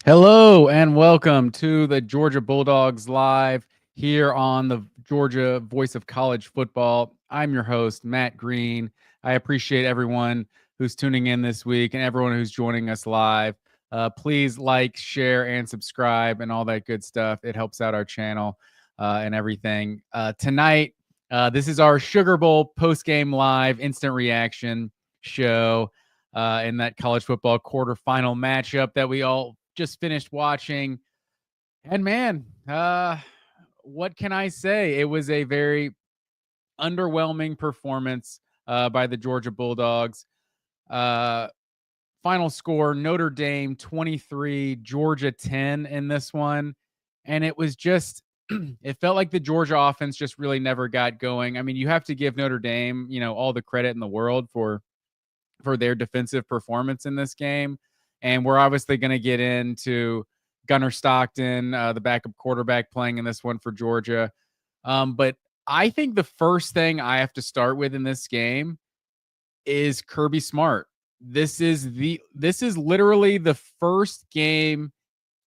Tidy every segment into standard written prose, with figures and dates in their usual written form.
Hello and welcome to the Georgia Bulldogs Live here on the Georgia Voice of College Football. I'm your host, Matt Green. I appreciate everyone who's tuning in this week and everyone who's joining us live. Please like, share, and subscribe and all that good stuff. It helps out our channel and everything. Tonight, this is our Sugar Bowl post-game live instant reaction show in that college football quarterfinal matchup that we all just finished watching. And man, what can I say? It was a very underwhelming performance by the Georgia Bulldogs. Final score, Notre Dame 23, Georgia 10 in this one. And it was just, it felt like the Georgia offense just really never got going. I mean, you have to give Notre Dame, all the credit in the world for their defensive performance in this game. And we're obviously going to get into Gunnar Stockton, the backup quarterback, playing in this one for Georgia. But I think the first thing I have to start with in this game is Kirby Smart. This is literally the first game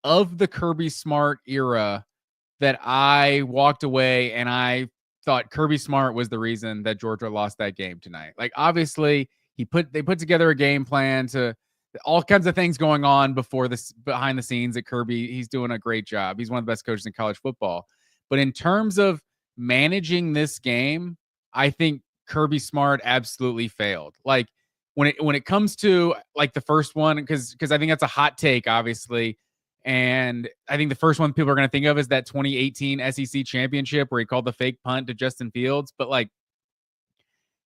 of the Kirby Smart era that I walked away and I thought Kirby Smart was the reason that Georgia lost that game tonight. Like, obviously, they put together a game plan to all kinds of things going on before this behind the scenes at Kirby. He's doing a great job. He's one of the best coaches in college football. But in terms of managing this game, I think Kirby Smart absolutely failed. Like, when it comes to like the first one, because I think that's a hot take, obviously. And I think the first one people are going to think of is that 2018 SEC championship where he called the fake punt to Justin Fields. But like,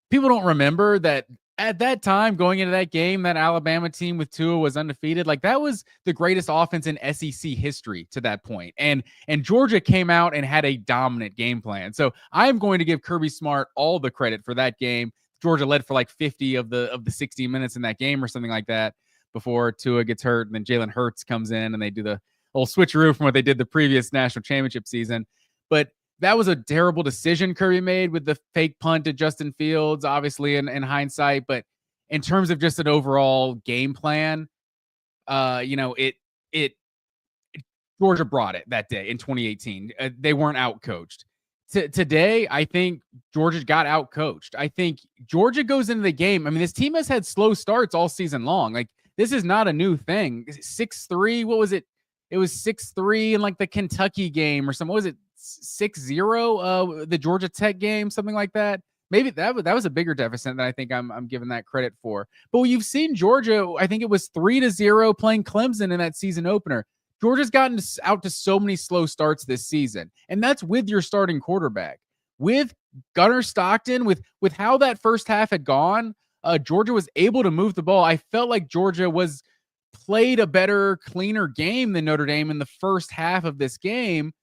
people don't remember that at that time, going into that game, that Alabama team with Tua was undefeated. Like, that was the greatest offense in SEC history to that point. And Georgia came out and had a dominant game plan. So I'm going to give Kirby Smart all the credit for that game. Georgia led for like 50 of the 60 minutes in that game or something like that before Tua gets hurt. And then Jalen Hurts comes in and they do the little switcheroo from what they did the previous national championship season. But that was a terrible decision Kirby made with the fake punt to Justin Fields, obviously in hindsight. But in terms of just an overall game plan, it Georgia brought it that day in 2018. They weren't outcoached. Today, I think Georgia got outcoached. I think Georgia goes into the game. I mean, this team has had slow starts all season long. Like, this is not a new thing. 6-3, what was it? It was 6-3 in like the Kentucky game or something. What was it? 6-0, the Georgia Tech game, something like that. Maybe that was a bigger deficit than I think I'm giving that credit for. But you've seen Georgia, I think it was 3-0 playing Clemson in that season opener. Georgia's gotten out to so many slow starts this season, and that's with your starting quarterback. With Gunnar Stockton, with how that first half had gone, Georgia was able to move the ball. I felt like Georgia played a better, cleaner game than Notre Dame in the first half of this game.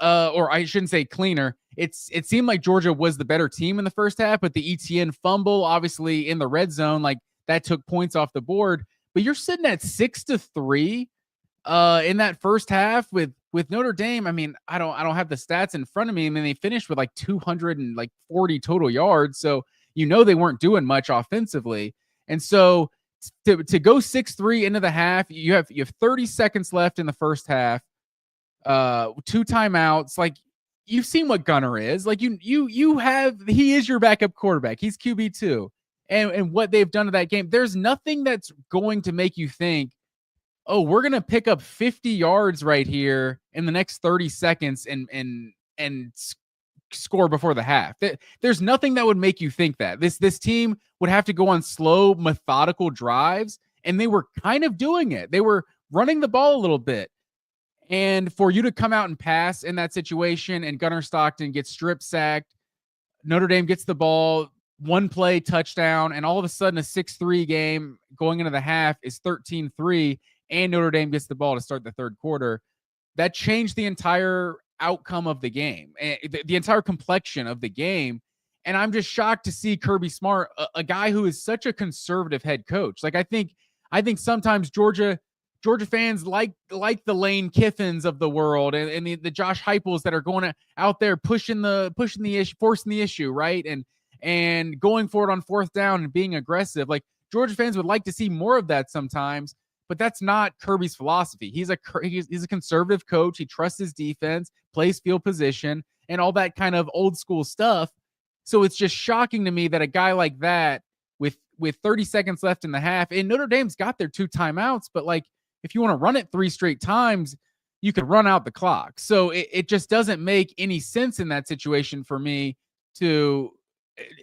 Or I shouldn't say cleaner. It seemed like Georgia was the better team in the first half, but the Etienne fumble, obviously in the red zone, like that took points off the board. But you're sitting at 6-3 in that first half with Notre Dame. I mean, I don't have the stats in front of me. I mean, they finished with like 240 total yards, so they weren't doing much offensively. And so to go 6-3 into the half, you have 30 seconds left in the first half. 2 timeouts. Like, you've seen what Gunnar is. Like, he is your backup quarterback. He's QB2. And what they've done to that game, there's nothing that's going to make you think, oh, we're going to pick up 50 yards right here in the next 30 seconds and score before the half. There's nothing that would make you think that. This team would have to go on slow, methodical drives, and they were kind of doing it. They were running the ball a little bit. And for you to come out and pass in that situation and Gunnar Stockton gets strip sacked, Notre Dame gets the ball, one play, touchdown, and all of a sudden a 6-3 game going into the half is 13-3, and Notre Dame gets the ball to start the third quarter. That changed the entire outcome of the game, the entire complexion of the game. And I'm just shocked to see Kirby Smart, a guy who is such a conservative head coach. Like, I think sometimes Georgia fans like the Lane Kiffins of the world and the Josh Heupels that are going out there pushing the issue, forcing the issue, right? And going for it on fourth down and being aggressive. Like, Georgia fans would like to see more of that sometimes, but that's not Kirby's philosophy. He's a conservative coach. He trusts his defense, plays field position, and all that kind of old school stuff. So it's just shocking to me that a guy like that with 30 seconds left in the half, and Notre Dame's got their 2 timeouts, but like if you want to run it 3 straight times, you could run out the clock. So it just doesn't make any sense in that situation for me to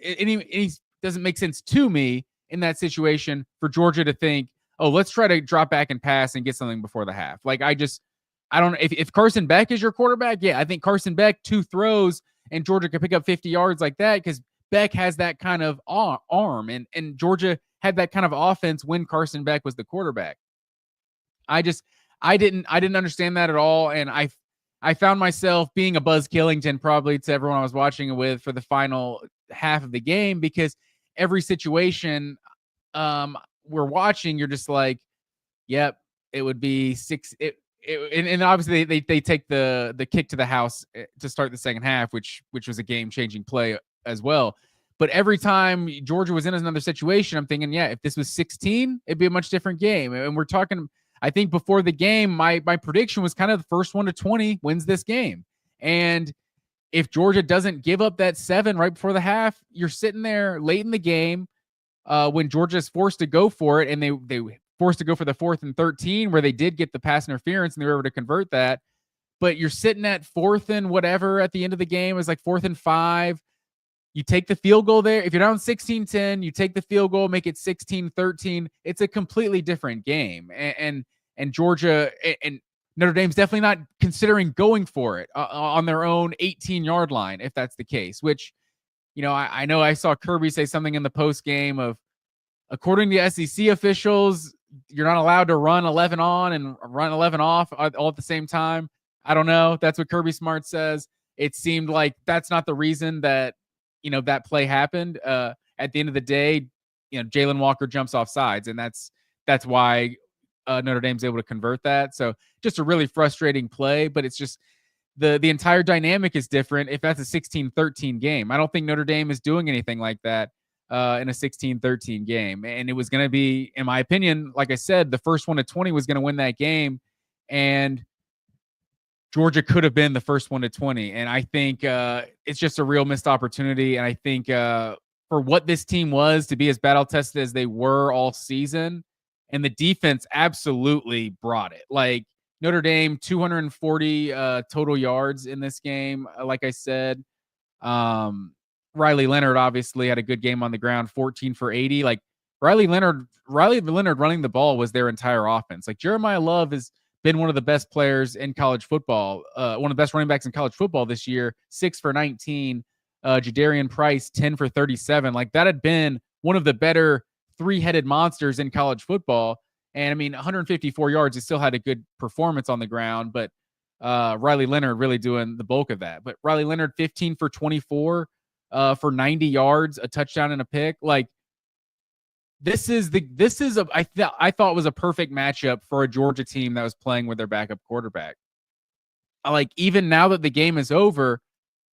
any doesn't make sense to me in that situation for Georgia to think, oh, let's try to drop back and pass and get something before the half. Like I don't know if Carson Beck is your quarterback. Yeah, I think Carson Beck 2 throws and Georgia could pick up 50 yards like that because Beck has that kind of arm, and Georgia had that kind of offense when Carson Beck was the quarterback. I didn't understand that at all, and I found myself being a Buzz Killington probably to everyone I was watching it with for the final half of the game, because every situation we're watching, you're just like, yep, it would be 6. And obviously they take the kick to the house to start the second half, which was a game-changing play as well. But every time Georgia was in another situation, I'm thinking, yeah, if this was 16, it'd be a much different game. And we're talking, I think before the game, my prediction was kind of the first one to 20 wins this game. And if Georgia doesn't give up that 7 right before the half, you're sitting there late in the game when Georgia's forced to go for it, and they forced to go for the 4th and 13 where they did get the pass interference and they were able to convert that. But you're sitting at 4th and whatever at the end of the game. It was like 4th and 5. You take the field goal there. If you're down 16-10, you take the field goal, make it 16-13. It's a completely different game. And Georgia and Notre Dame's definitely not considering going for it on their own 18-yard line, if that's the case, which, you know, I know I saw Kirby say something in the post game of, according to SEC officials, you're not allowed to run 11 on and run 11 off all at the same time. I don't know. That's what Kirby Smart says. It seemed like that's not the reason that, you know, that play happened. At the end of the day, you know, Jalen Walker jumps off sides, and that's why Notre Dame's able to convert that. So just a really frustrating play, but it's just the entire dynamic is different if that's a 16-13 game. I don't think Notre Dame is doing anything like that in a 16-13 game. And it was going to be, in my opinion, like I said, the first one to 20 was going to win that game. And Georgia could have been the first one to 20. And I think it's just a real missed opportunity. And I think for what this team was, to be as battle tested as they were all season, and the defense absolutely brought it. Like Notre Dame, 240 total yards in this game. Like I said, Riley Leonard obviously had a good game on the ground, 14 for 80. Like Riley Leonard running the ball was their entire offense. Like Jeremiah Love has been one of the best players in college football, one of the best running backs in college football this year, 6 for 19. Jadarian Price, 10 for 37. Like that had been one of the better 3-headed monsters in college football. And I mean, 154 yards, he still had a good performance on the ground, but Riley Leonard really doing the bulk of that. But Riley Leonard, 15 for 24 for 90 yards, a touchdown and a pick. Like I thought was a perfect matchup for a Georgia team that was playing with their backup quarterback. Like even now that the game is over,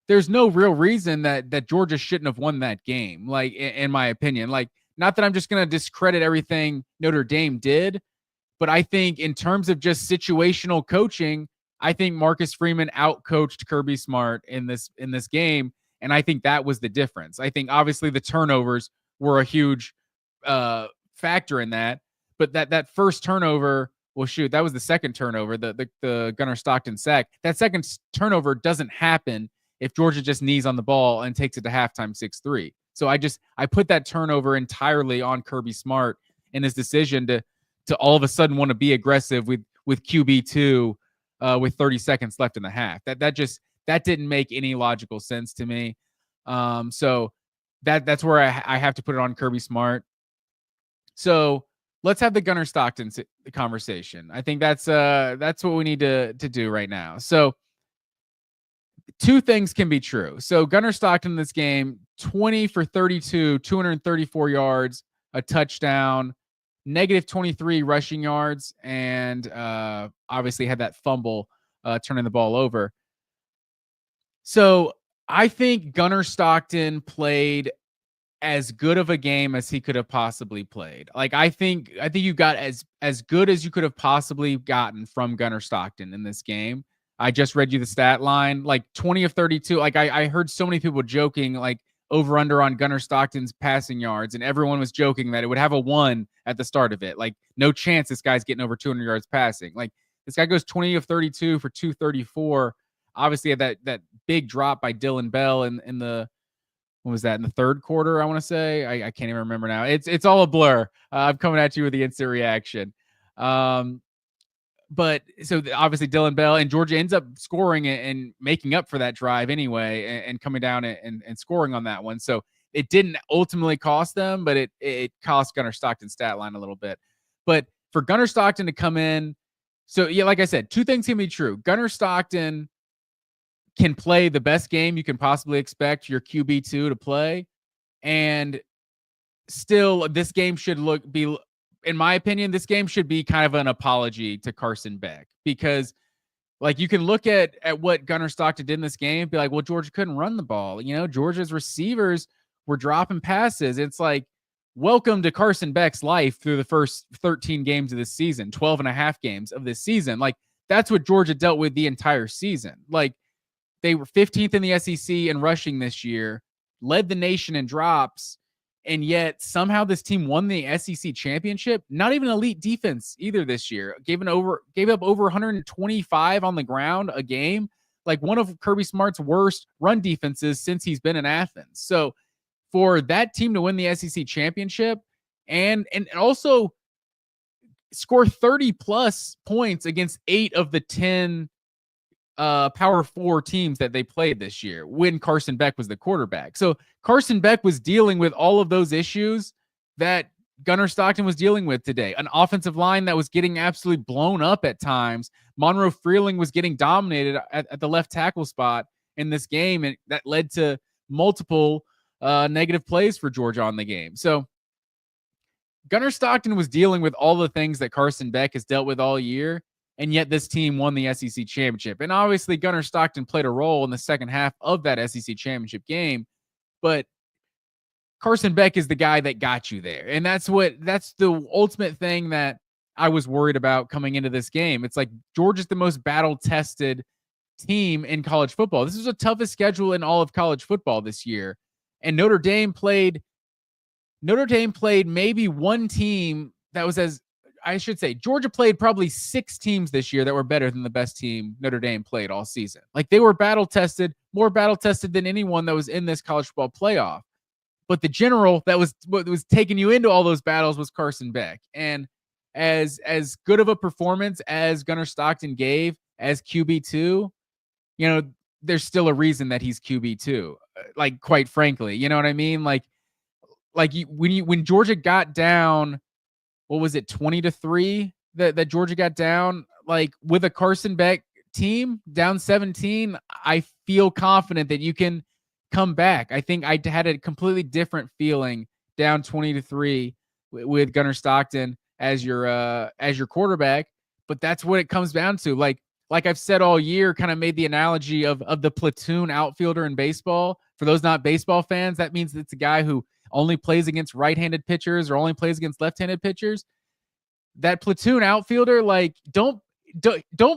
there's no real reason that Georgia shouldn't have won that game. Like in my opinion, like not that I'm just going to discredit everything Notre Dame did, but I think in terms of just situational coaching, I think Marcus Freeman outcoached Kirby Smart in this game. And I think that was the difference. I think obviously the turnovers were a huge factor in that, but that first turnover, well, shoot, that was the second turnover, the Gunnar Stockton sack. That second turnover doesn't happen if Georgia just knees on the ball and takes it to halftime 6-3. So I put that turnover entirely on Kirby Smart and his decision to all of a sudden want to be aggressive with QB2 with 30 seconds left in the half. That didn't make any logical sense to me. So that's where I have to put it on Kirby Smart. So let's have the Gunnar Stockton conversation. I think that's what we need to do right now. So two things can be true. So Gunnar Stockton in this game, 20 for 32, 234 yards, a touchdown, -23 rushing yards, and obviously had that fumble turning the ball over. So I think Gunnar Stockton played as good of a game as he could have possibly played. Like I think you got as good as you could have possibly gotten from Gunnar Stockton in this game. I just read you the stat line, like 20 of 32. Like I heard so many people joking, like over under on Gunnar Stockton's passing yards, and everyone was joking that it would have a 1 at the start of it. Like no chance this guy's getting over 200 yards passing. Like this guy goes 20 of 32 for 234. Obviously had that big drop by Dylan Bell in the, what was that, in the third quarter? I want to say I can't even remember now. It's all a blur. I'm coming at you with the instant reaction. But so obviously Dylan Bell, and Georgia ends up scoring and making up for that drive anyway, and coming down and scoring on that one. So it didn't ultimately cost them, but it cost Gunnar Stockton's stat line a little bit. But for Gunnar Stockton to come in, so yeah, like I said, two things can be true. Gunnar Stockton can play the best game you can possibly expect your QB2 to play, and still this game should be, in my opinion, this game should be kind of an apology to Carson Beck, because like you can look at what Gunnar Stockton did in this game and be like, well, Georgia couldn't run the ball. You know, Georgia's receivers were dropping passes. It's like, welcome to Carson Beck's life through the first 13 games of this season, 12 and a half games of this season. Like that's what Georgia dealt with the entire season. Like they were 15th in the SEC in rushing this year, led the nation in drops, and yet somehow this team won the SEC championship. Not even elite defense either this year. Gave up over 125 on the ground a game. Like one of Kirby Smart's worst run defenses since he's been in Athens. So for that team to win the SEC championship and also score 30 plus points against 8 of the 10 Power 4 teams that they played this year when Carson Beck was the quarterback. So Carson Beck was dealing with all of those issues that Gunnar Stockton was dealing with today. An offensive line that was getting absolutely blown up at times. Monroe Freeling was getting dominated at the left tackle spot in this game, and that led to multiple negative plays for Georgia on the game. So Gunnar Stockton was dealing with all the things that Carson Beck has dealt with all year, and yet this team won the SEC championship. And obviously Gunnar Stockton played a role in the second half of that SEC championship game, but Carson Beck is the guy that got you there. And that's the ultimate thing that I was worried about coming into this game. It's like Georgia's the most battle-tested team in college football. This is the toughest schedule in all of college football this year. And Notre Dame played maybe one team that was Georgia played probably 6 teams this year that were better than the best team Notre Dame played all season. Like they were battle-tested, more battle-tested than anyone that was in this college football playoff. But the general that was taking you into all those battles was Carson Beck. And as good of a performance as Gunnar Stockton gave as QB2, you know, there's still a reason that he's QB2. Like, quite frankly, you know what I mean? When Georgia got down, what was it, 20-3 that Georgia got down, like with a Carson Beck team down 17, I feel confident that you can come back. I think I had a completely different feeling down 20-3 with Gunnar Stockton as your quarterback, but that's what it comes down to. Like I've said all year, kind of made the analogy of the platoon outfielder in baseball. For those not baseball fans, that means it's a guy who only plays against right-handed pitchers or only plays against left-handed pitchers. That platoon outfielder, like don't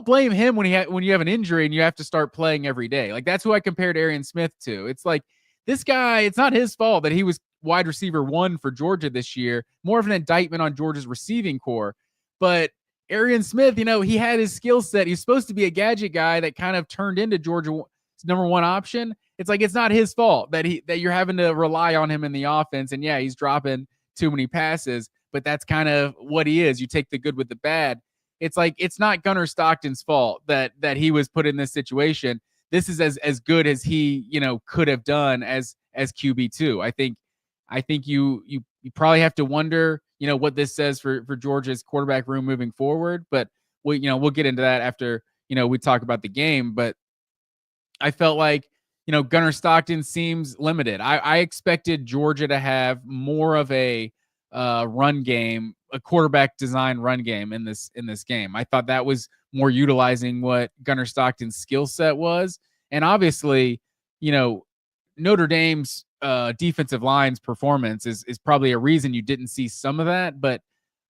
blame him when you have an injury and you have to start playing every day. Like that's who I compared Arian Smith to. It's like this guy, it's not his fault that he was wide receiver 1 for Georgia this year. More of an indictment on Georgia's receiving core. But Arian Smith, you know, he had his skill set. He's supposed to be a gadget guy that kind of turned into Georgia's number 1 option. It's like it's not his fault that you're having to rely on him in the offense. And yeah, he's dropping too many passes, but that's kind of what he is. You take the good with the bad. It's like it's not Gunnar Stockton's fault that he was put in this situation. This is as good as he, you know, could have done as QB2. I think you probably have to wonder, you know, what this says for Georgia's quarterback room moving forward. But we'll get into that after, you know, we talk about the game. But I felt like, you know, Gunnar Stockton seems limited. I expected Georgia to have more of a run game, a quarterback design run game in this game. I thought that was more utilizing what Gunnar Stockton's skill set was. And obviously, you know, Notre Dame's defensive line's performance is probably a reason you didn't see some of that. But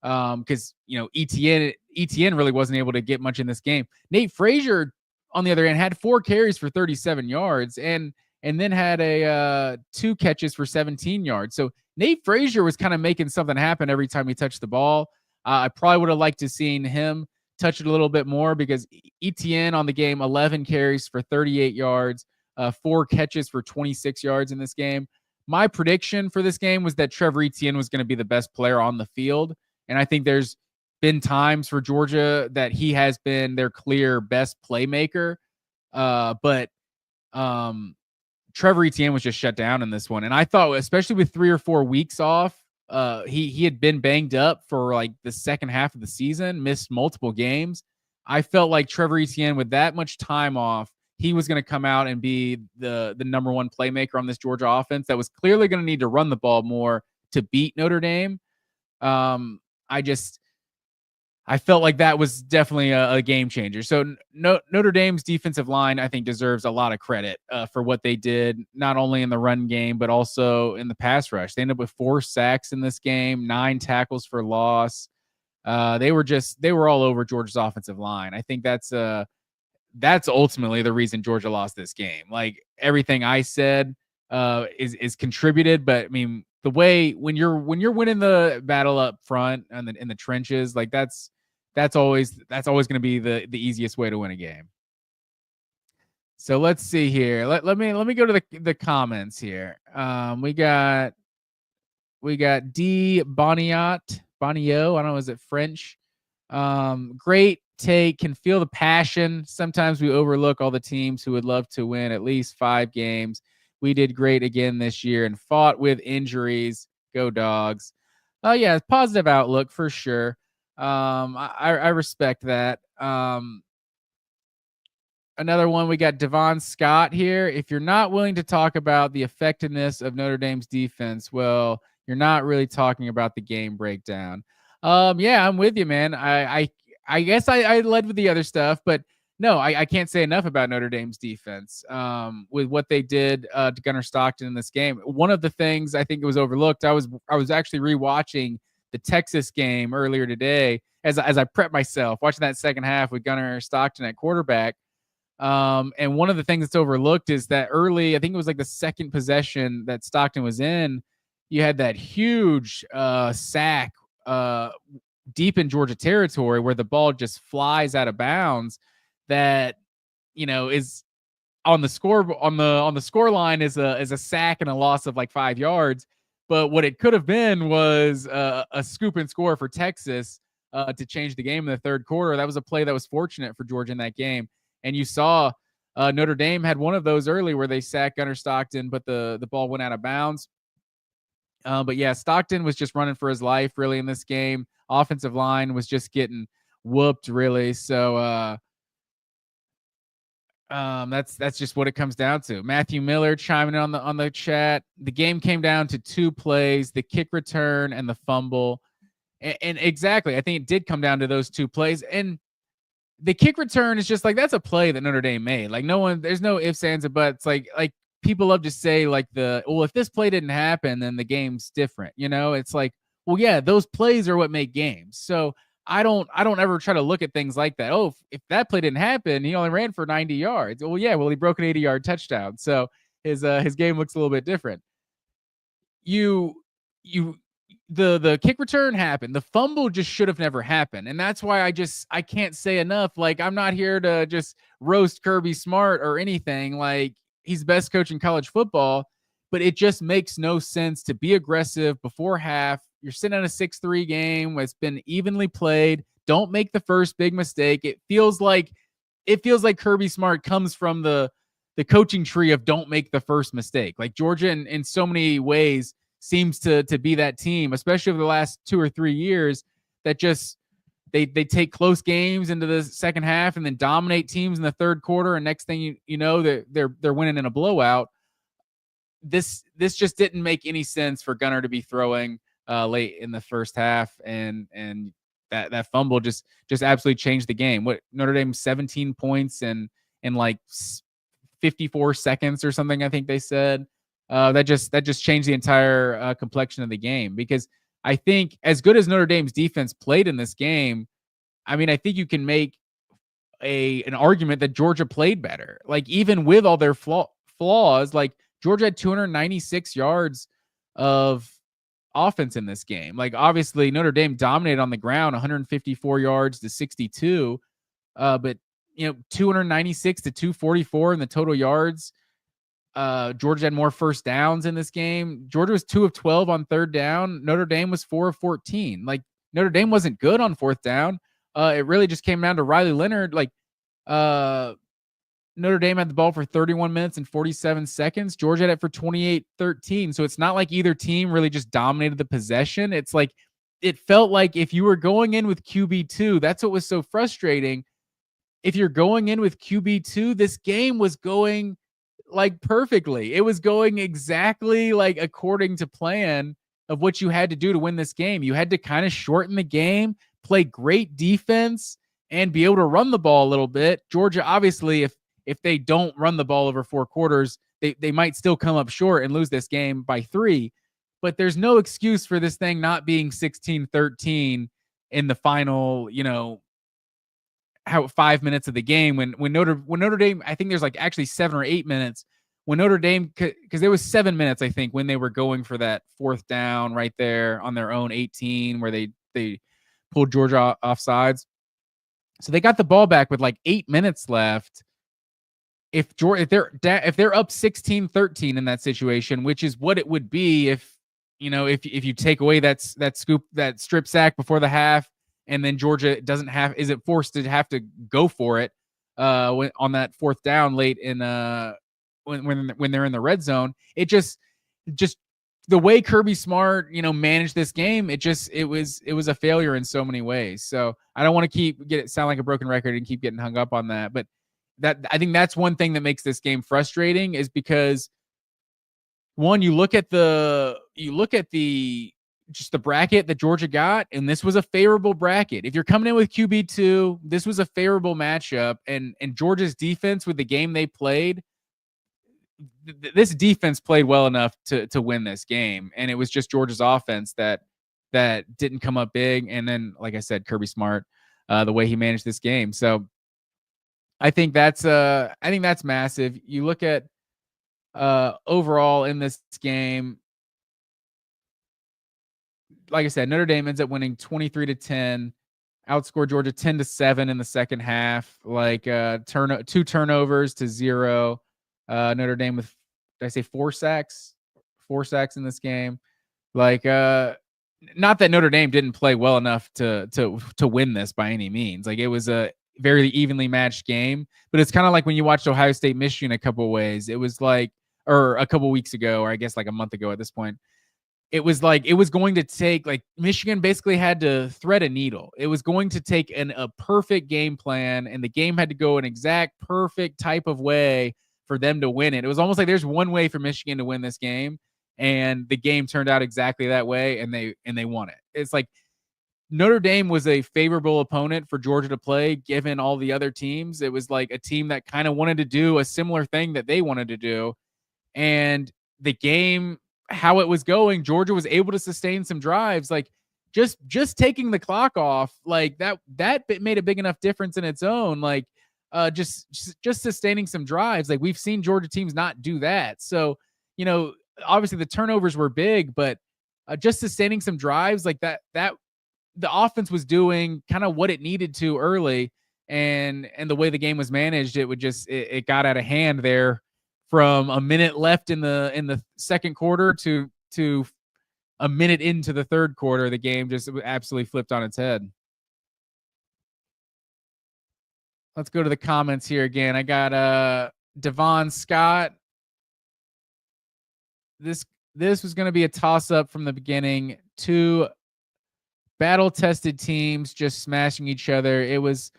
because ETN really wasn't able to get much in this game. Nate Frazier, on the other hand, had 4 carries for 37 yards and then had a 2 catches for 17 yards. So Nate Frazier was kind of making something happen every time he touched the ball. I probably would have liked to seen him touch it a little bit more, because ETN on the game, 11 carries for 38 yards, 4 catches for 26 yards in this game. My prediction for this game was that Trevor Etienne was going to be the best player on the field. And I think there's been times for Georgia that he has been their clear best playmaker. But Trevor Etienne was just shut down in this one. And I thought, especially with 3 or 4 weeks off, he had been banged up for like the second half of the season, missed multiple games. I felt like Trevor Etienne, with that much time off, he was going to come out and be the number one playmaker on this Georgia offense that was clearly going to need to run the ball more to beat Notre Dame. I felt like that was definitely a game changer. So Notre Dame's defensive line, I think, deserves a lot of credit for what they did, not only in the run game, but also in the pass rush. They ended up with 4 sacks in this game, 9 tackles for loss. They were all over Georgia's offensive line. I think that's ultimately the reason Georgia lost this game. Like, everything I said is contributed, but I mean, the way when you're winning the battle up front and in the trenches, like that's always going to be the easiest way to win a game. So let's see here. Let me go to the comments here. We got D Boniot. I don't know, is it French? Great take. Can feel the passion. Sometimes we overlook all the teams who would love to win at least 5 games. We did great again this year and fought with injuries. Go Dogs. Yeah, positive outlook for sure. I respect that. Another one, we got Devon Scott here. If you're not willing to talk about the effectiveness of Notre Dame's defense, well, you're not really talking about the game breakdown. Yeah, I'm with you, man. I guess I led with the other stuff, but no, I can't say enough about Notre Dame's defense with what they did to Gunnar Stockton in this game. One of the things I think it was overlooked, I was actually rewatching the Texas game earlier today as I prepped myself, watching that second half with Gunnar Stockton at quarterback. And one of the things that's overlooked is that early, I think it was like the second possession that Stockton was in, you had that huge sack deep in Georgia territory where the ball just flies out of bounds. That, is on the score line is a sack and a loss of like 5 yards. But what it could have been was a scoop and score for Texas to change the game in the third quarter. That was a play that was fortunate for Georgia in that game. And you saw Notre Dame had one of those early where they sacked Gunnar Stockton, but the ball went out of bounds. But yeah, Stockton was just running for his life really in this game. Offensive line was just getting whooped really. So that's just what it comes down to. Matthew Miller chiming in on the chat. The game came down to 2 plays: the kick return and the fumble. And exactly, I think it did come down to those 2 plays. And the kick return is just like, that's a play that Notre Dame made. Like, there's no ifs, ands, or buts. Like people love to say like if this play didn't happen, then the game's different. It's like, well, yeah, those plays are what make games. So I don't ever try to look at things like that. Oh, if that play didn't happen, he only ran for 90 yards. Well, yeah, he broke an 80-yard touchdown. So his game looks a little bit different. The kick return happened. The fumble just should have never happened. And that's why I can't say enough. Like, I'm not here to just roast Kirby Smart or anything. Like, he's the best coach in college football, but it just makes no sense to be aggressive before half. You're sitting on a 6-3 game where it's been evenly played. Don't make the first big mistake. It feels like Kirby Smart comes from the coaching tree of don't make the first mistake. Like, Georgia in so many ways seems to be that team, especially over the last 2 or 3 years, that just they take close games into the second half and then dominate teams in the third quarter, and next thing you know, they're winning in a blowout. This just didn't make any sense for Gunnar to be throwing late in the first half, and that fumble just absolutely changed the game. What, Notre Dame 17 points in like 54 seconds or something, I think they said. that just changed the entire complexion of the game. Because I think as good as Notre Dame's defense played in this game, I mean, I think you can make an argument that Georgia played better. Like even with all their flaws, like Georgia had 296 yards of offense in this game. Like obviously Notre Dame dominated on the ground, 154 yards to 62, but 296 to 244 in the total yards. Georgia had more first downs in this game. Georgia was 2 of 12 on third down. Notre Dame was 4 of 14. Like Notre Dame wasn't good on fourth down. It really just came down to Riley Leonard. Like Notre Dame had the ball for 31 minutes and 47 seconds. Georgia had it for 28-13. So it's not like either team really just dominated the possession. It's like it felt like if you were going in with QB2, that's what was so frustrating. If you're going in with QB2, this game was going like perfectly. It was going exactly like according to plan of what you had to do to win this game. You had to kind of shorten the game, play great defense, and be able to run the ball a little bit. Georgia, obviously, if they don't run the ball over 4 quarters, they might still come up short and lose this game by 3. But there's no excuse for this thing not being 16-13 in the final, 5 minutes of the game when Notre Dame, I think there's like actually 7 or 8 minutes when Notre Dame, because there was 7 minutes, I think, when they were going for that fourth down right there on their own 18 where they pulled Georgia off sides. So they got the ball back with like 8 minutes left. If they're up 16-13 in that situation, which is what it would be if you take away that strip sack before the half, and then Georgia isn't forced to have to go for it on that fourth down late in when they're in the red zone. It just the way Kirby Smart managed this game, it was a failure in so many ways. So I don't want to sound like a broken record and keep getting hung up on that, but I think that's one thing that makes this game frustrating, is because one, you look at the bracket that Georgia got, and this was a favorable bracket. If you're coming in with QB2, this was a favorable matchup, and Georgia's defense with the game they played, this defense played well enough to win this game, and it was just Georgia's offense that didn't come up big. And then, like I said, Kirby Smart, the way he managed this game. So I think that's massive. You look at overall in this game, like I said, Notre Dame ends up winning 23-10, outscored Georgia 10-7 in the second half. Like 2 turnovers to 0. Notre Dame with, did I say 4 sacks? 4 sacks in this game. Like not that Notre Dame didn't play well enough to win this by any means. Like it was a very evenly matched game, but it's kind of like when you watched Ohio State Michigan a couple ways. It was like, or a couple weeks ago, or I guess like a month ago at this point. It was like it was going to take, like, Michigan basically had to thread a needle. It was going to take a perfect game plan, and the game had to go an exact perfect type of way for them to win it. It was almost like there's one way for Michigan to win this game, and the game turned out exactly that way, and they won it. It's like Notre Dame was a favorable opponent for Georgia to play, given all the other teams. It was like a team that kind of wanted to do a similar thing that they wanted to do, and the game, how it was going, Georgia was able to sustain some drives. Like just taking the clock off, like that made a big enough difference in its own. Like just sustaining some drives. Like we've seen Georgia teams not do that. So, obviously the turnovers were big, but just sustaining some drives like that the offense was doing kind of what it needed to early, and the way the game was managed, it got out of hand there. From a minute left in the second quarter to a minute into the third quarter, the game just absolutely flipped on its head. Let's go to the comments here again. I got Devon Scott. This was going to be a toss-up from the beginning. 2 battle-tested teams just smashing each other. It was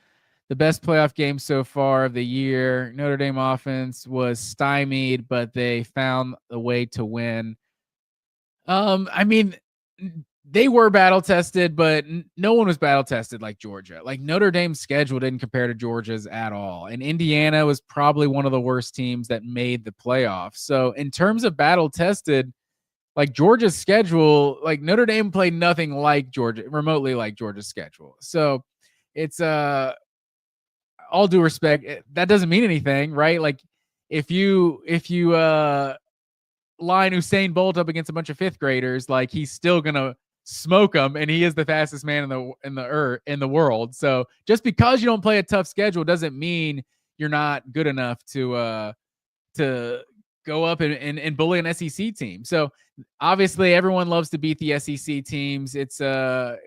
the best playoff game so far of the year. Notre Dame offense was stymied, but they found a way to win. I mean, they were battle tested, but no one was battle tested like Georgia. Like Notre Dame's schedule didn't compare to Georgia's at all. And Indiana was probably one of the worst teams that made the playoffs. So in terms of battle tested, like Georgia's schedule, like Notre Dame played nothing like Georgia, remotely like Georgia's schedule. So it's all due respect, that doesn't mean anything, right? Like if you line Usain Bolt up against a bunch of fifth graders, like he's still gonna smoke them, and he is the fastest man in the world. So just because you don't play a tough schedule doesn't mean you're not good enough to go up and bully an SEC team. So obviously everyone loves to beat the SEC teams. It's the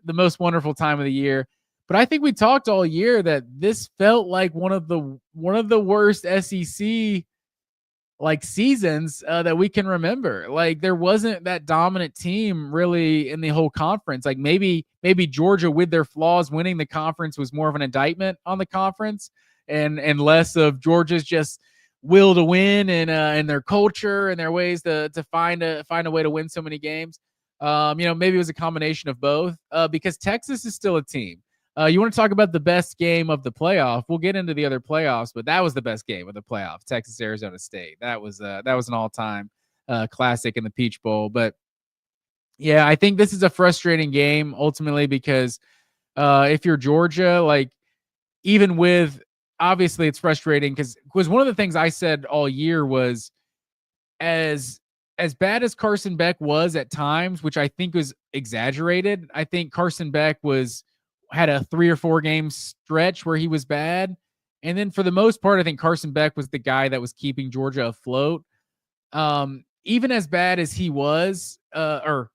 most wonderful time of the year. But I think we talked all year that this felt like one of the worst SEC like seasons that we can remember. Like there wasn't that dominant team really in the whole conference. Like maybe Georgia, with their flaws, winning the conference was more of an indictment on the conference, and less of Georgia's just will to win and their culture and their ways to find a way to win so many games. Maybe it was a combination of both, because Texas is still a team. You want to talk about the best game of the playoff? We'll get into the other playoffs, but that was the best game of the playoff. Texas Arizona State. That was an all-time classic in the Peach Bowl. But yeah, I think this is a frustrating game ultimately because if you're Georgia, like even with, obviously it's frustrating because one of the things I said all year was as bad as Carson Beck was at times, which I think was exaggerated. I think Carson Beck had a 3 or 4 game stretch where he was bad. And then for the most part, I think Carson Beck was the guy that was keeping Georgia afloat. Even as bad as he was, or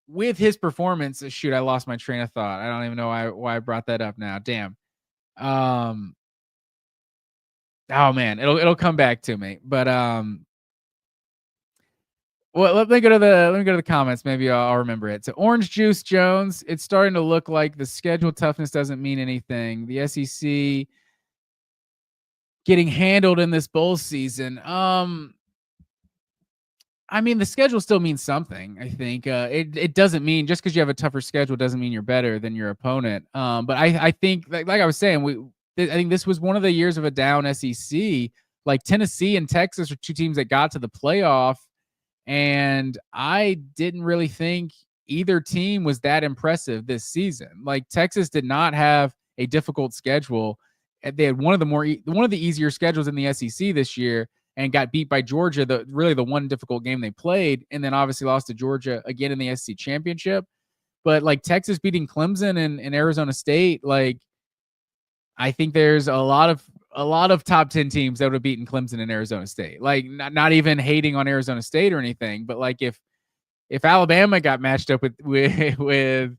with his performance, shoot, I lost my train of thought. I don't even know why I brought that up now. Damn. Oh man, it'll come back to me. But well, let me go to the comments. Maybe I'll remember it. So Orange Juice Jones, it's starting to look like the schedule toughness doesn't mean anything. The SEC getting handled in this bowl season. I mean, the schedule still means something. I think it doesn't mean just because you have a tougher schedule doesn't mean you're better than your opponent. But I think like I was saying, I think this was one of the years of a down SEC. Like Tennessee and Texas are two teams that got to the playoff. And I didn't really think either team was that impressive this season. Like Texas did not have a difficult schedule. They had one of the easier schedules in the SEC this year and got beat by Georgia, the one difficult game they played, and then obviously lost to Georgia again in the SEC championship. But like Texas beating Clemson and Arizona State, like I think there's a lot of top 10 teams that would have beaten Clemson and Arizona State. Like not even hating on Arizona State or anything, but like if Alabama got matched up with Clemson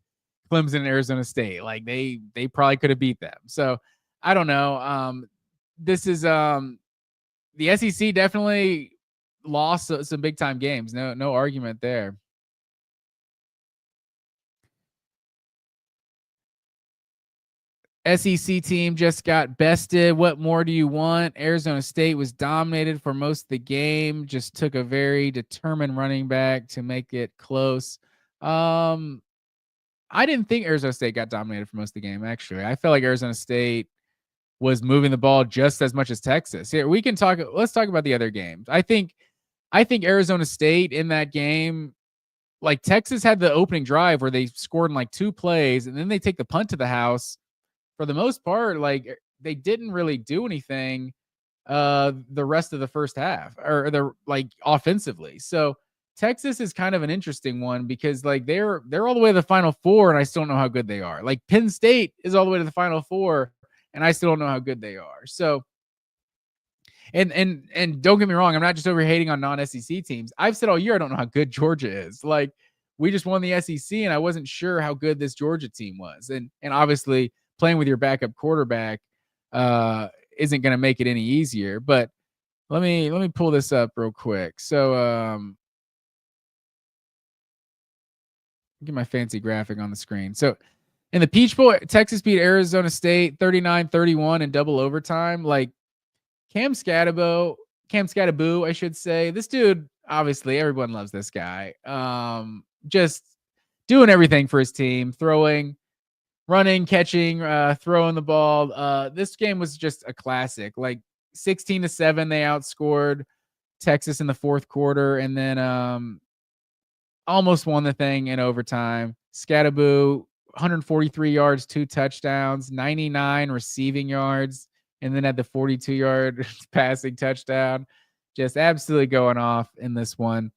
and Arizona State, like they probably could have beat them. So I don't know. This is the SEC definitely lost some big time games. No argument there. SEC team just got bested. What more do you want? Arizona State was dominated for most of the game. Just took a very determined running back to make it close. I didn't think Arizona State got dominated for most of the game, actually. I felt like Arizona State was moving the ball just as much as Texas. Here, let's talk about the other games. I think Arizona State in that game, like Texas had the opening drive where they scored in like 2 plays, and then they take the punt to the house. For the most part, like they didn't really do anything the rest of the first half or the like offensively. So Texas is kind of an interesting one because like they're all the way to the Final Four, and I still don't know how good they are. Like Penn State is all the way to the Final Four, and I still don't know how good they are. So and don't get me wrong, I'm not just over hating on non-SEC teams. I've said all year I don't know how good Georgia is. Like we just won the SEC, and I wasn't sure how good this Georgia team was. And obviously playing with your backup quarterback isn't going to make it any easier. But let me pull this up real quick. So get my fancy graphic on the screen. So in the Peach Bowl, Texas beat Arizona State 39-31 in double overtime. Like Cam Skattebo, I should say. This dude, obviously everyone loves this guy. just doing everything for his team, throwing, running, catching, throwing the ball. This game was just a classic. Like 16-7, they outscored Texas in the fourth quarter, and then almost won the thing in overtime. Scattaboo, 143 yards, 2 touchdowns, 99 receiving yards, and then had the 42-yard passing touchdown. Just absolutely going off in this one.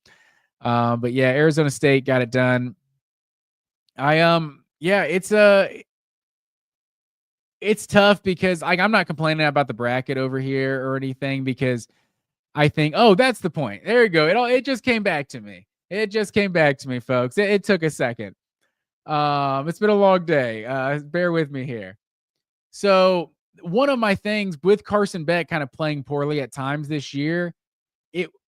But yeah, Arizona State got it done. It's tough because I'm not complaining about the bracket over here or anything, because I think, oh, that's the point. There you go. It just came back to me. It just came back to me, folks. It took a second. It's been a long day. Bear with me here. So one of my things with Carson Beck kind of playing poorly at times this year,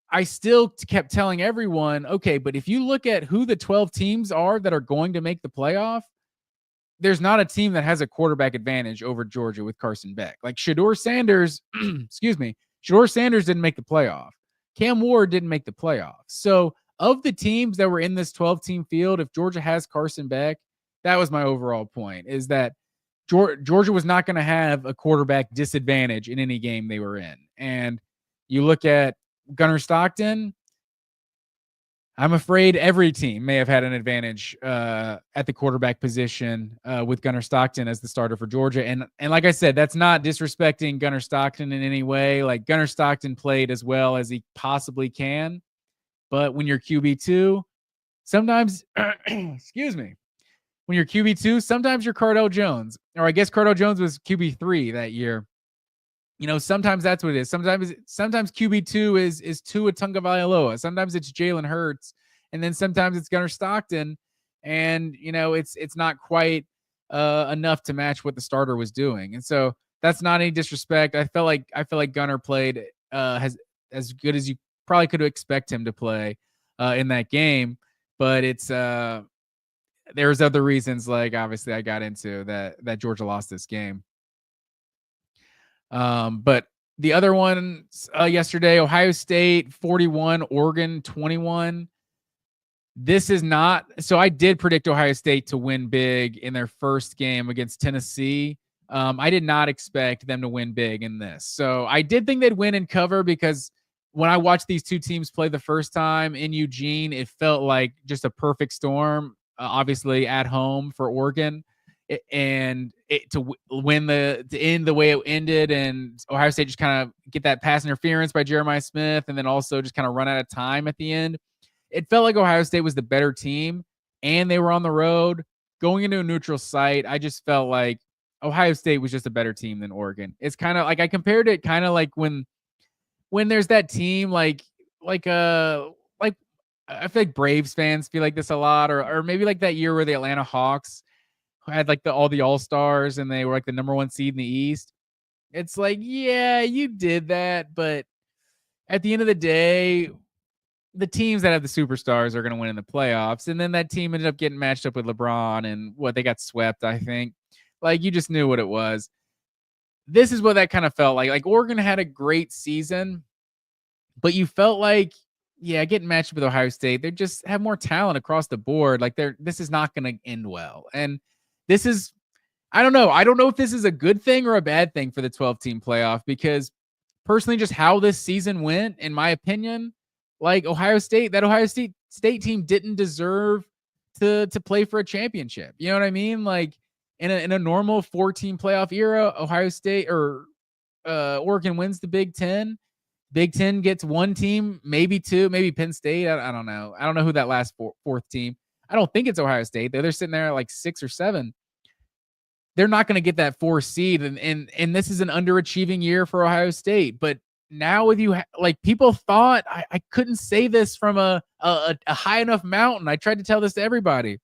I still kept telling everyone, okay, but if you look at who the 12 teams are that are going to make the playoff, there's not a team that has a quarterback advantage over Georgia with Carson Beck. Like Shedeur Sanders, excuse me, Shedeur Sanders didn't make the playoff. Cam Ward didn't make the playoff. So of the teams that were in this 12-team field, if Georgia has Carson Beck, that was my overall point, is that Georgia was not going to have a quarterback disadvantage in any game they were in. And you look at Gunnar Stockton, I'm afraid every team may have had an advantage at the quarterback position with Gunnar Stockton as the starter for Georgia. And like I said, that's not disrespecting Gunnar Stockton in any way. Like Gunnar Stockton played as well as he possibly can. But when you're QB2, sometimes, excuse me, when you're QB2, sometimes you're Cardale Jones. Or I guess Cardale Jones was QB3 that year. Sometimes that's what it is. Sometimes QB2 is Tua Tagovailoa. Sometimes it's Jalen Hurts, and then sometimes it's Gunnar Stockton, and it's not quite enough to match what the starter was doing. And so that's not any disrespect. I feel like Gunnar played as good as you probably could expect him to play in that game, but it's there's other reasons, like obviously I got into that Georgia lost this game. But the other one yesterday, Ohio State 41, Oregon 21. This is not, so I did predict Ohio State to win big in their first game against Tennessee. I did not expect them to win big in this. So I did think they'd win and cover, because when I watched these two teams play the first time in Eugene, it felt like just a perfect storm, obviously at home for Oregon. To end the way it ended, and Ohio State just kind of get that pass interference by Jeremiah Smith, and then also just kind of run out of time at the end. It felt like Ohio State was the better team, and they were on the road going into a neutral site. I just felt like Ohio State was just a better team than Oregon. It's kind of like I compared it kind of like when there's that team like I feel like Braves fans feel like this a lot, or maybe like that year where the Atlanta Hawks had like all the all-stars and they were like the number 1 seed in the East. It's like, yeah, you did that, but at the end of the day, the teams that have the superstars are going to win in the playoffs. And then that team ended up getting matched up with LeBron, and they got swept, I think. Like, you just knew what it was. This is what that kind of felt like. Like, Oregon had a great season, but you felt like, yeah, getting matched up with Ohio State, they just have more talent across the board. Like, this is not going to end well. And this is, I don't know. I don't know if this is a good thing or a bad thing for the 12-team playoff, because personally, just how this season went, in my opinion, like Ohio State State team didn't deserve to play for a championship. You know what I mean? Like in a normal 4-team playoff era, Ohio State or Oregon wins the Big Ten. Big Ten gets 1 team, maybe 2, maybe Penn State. I don't know. I don't know who that last fourth team. I don't think it's Ohio State. They're sitting there at like 6 or 7. They're not going to get that 4 seed, and this is an underachieving year for Ohio State. But now with you, like people thought, I couldn't say this from a high enough mountain. I tried to tell this to everybody.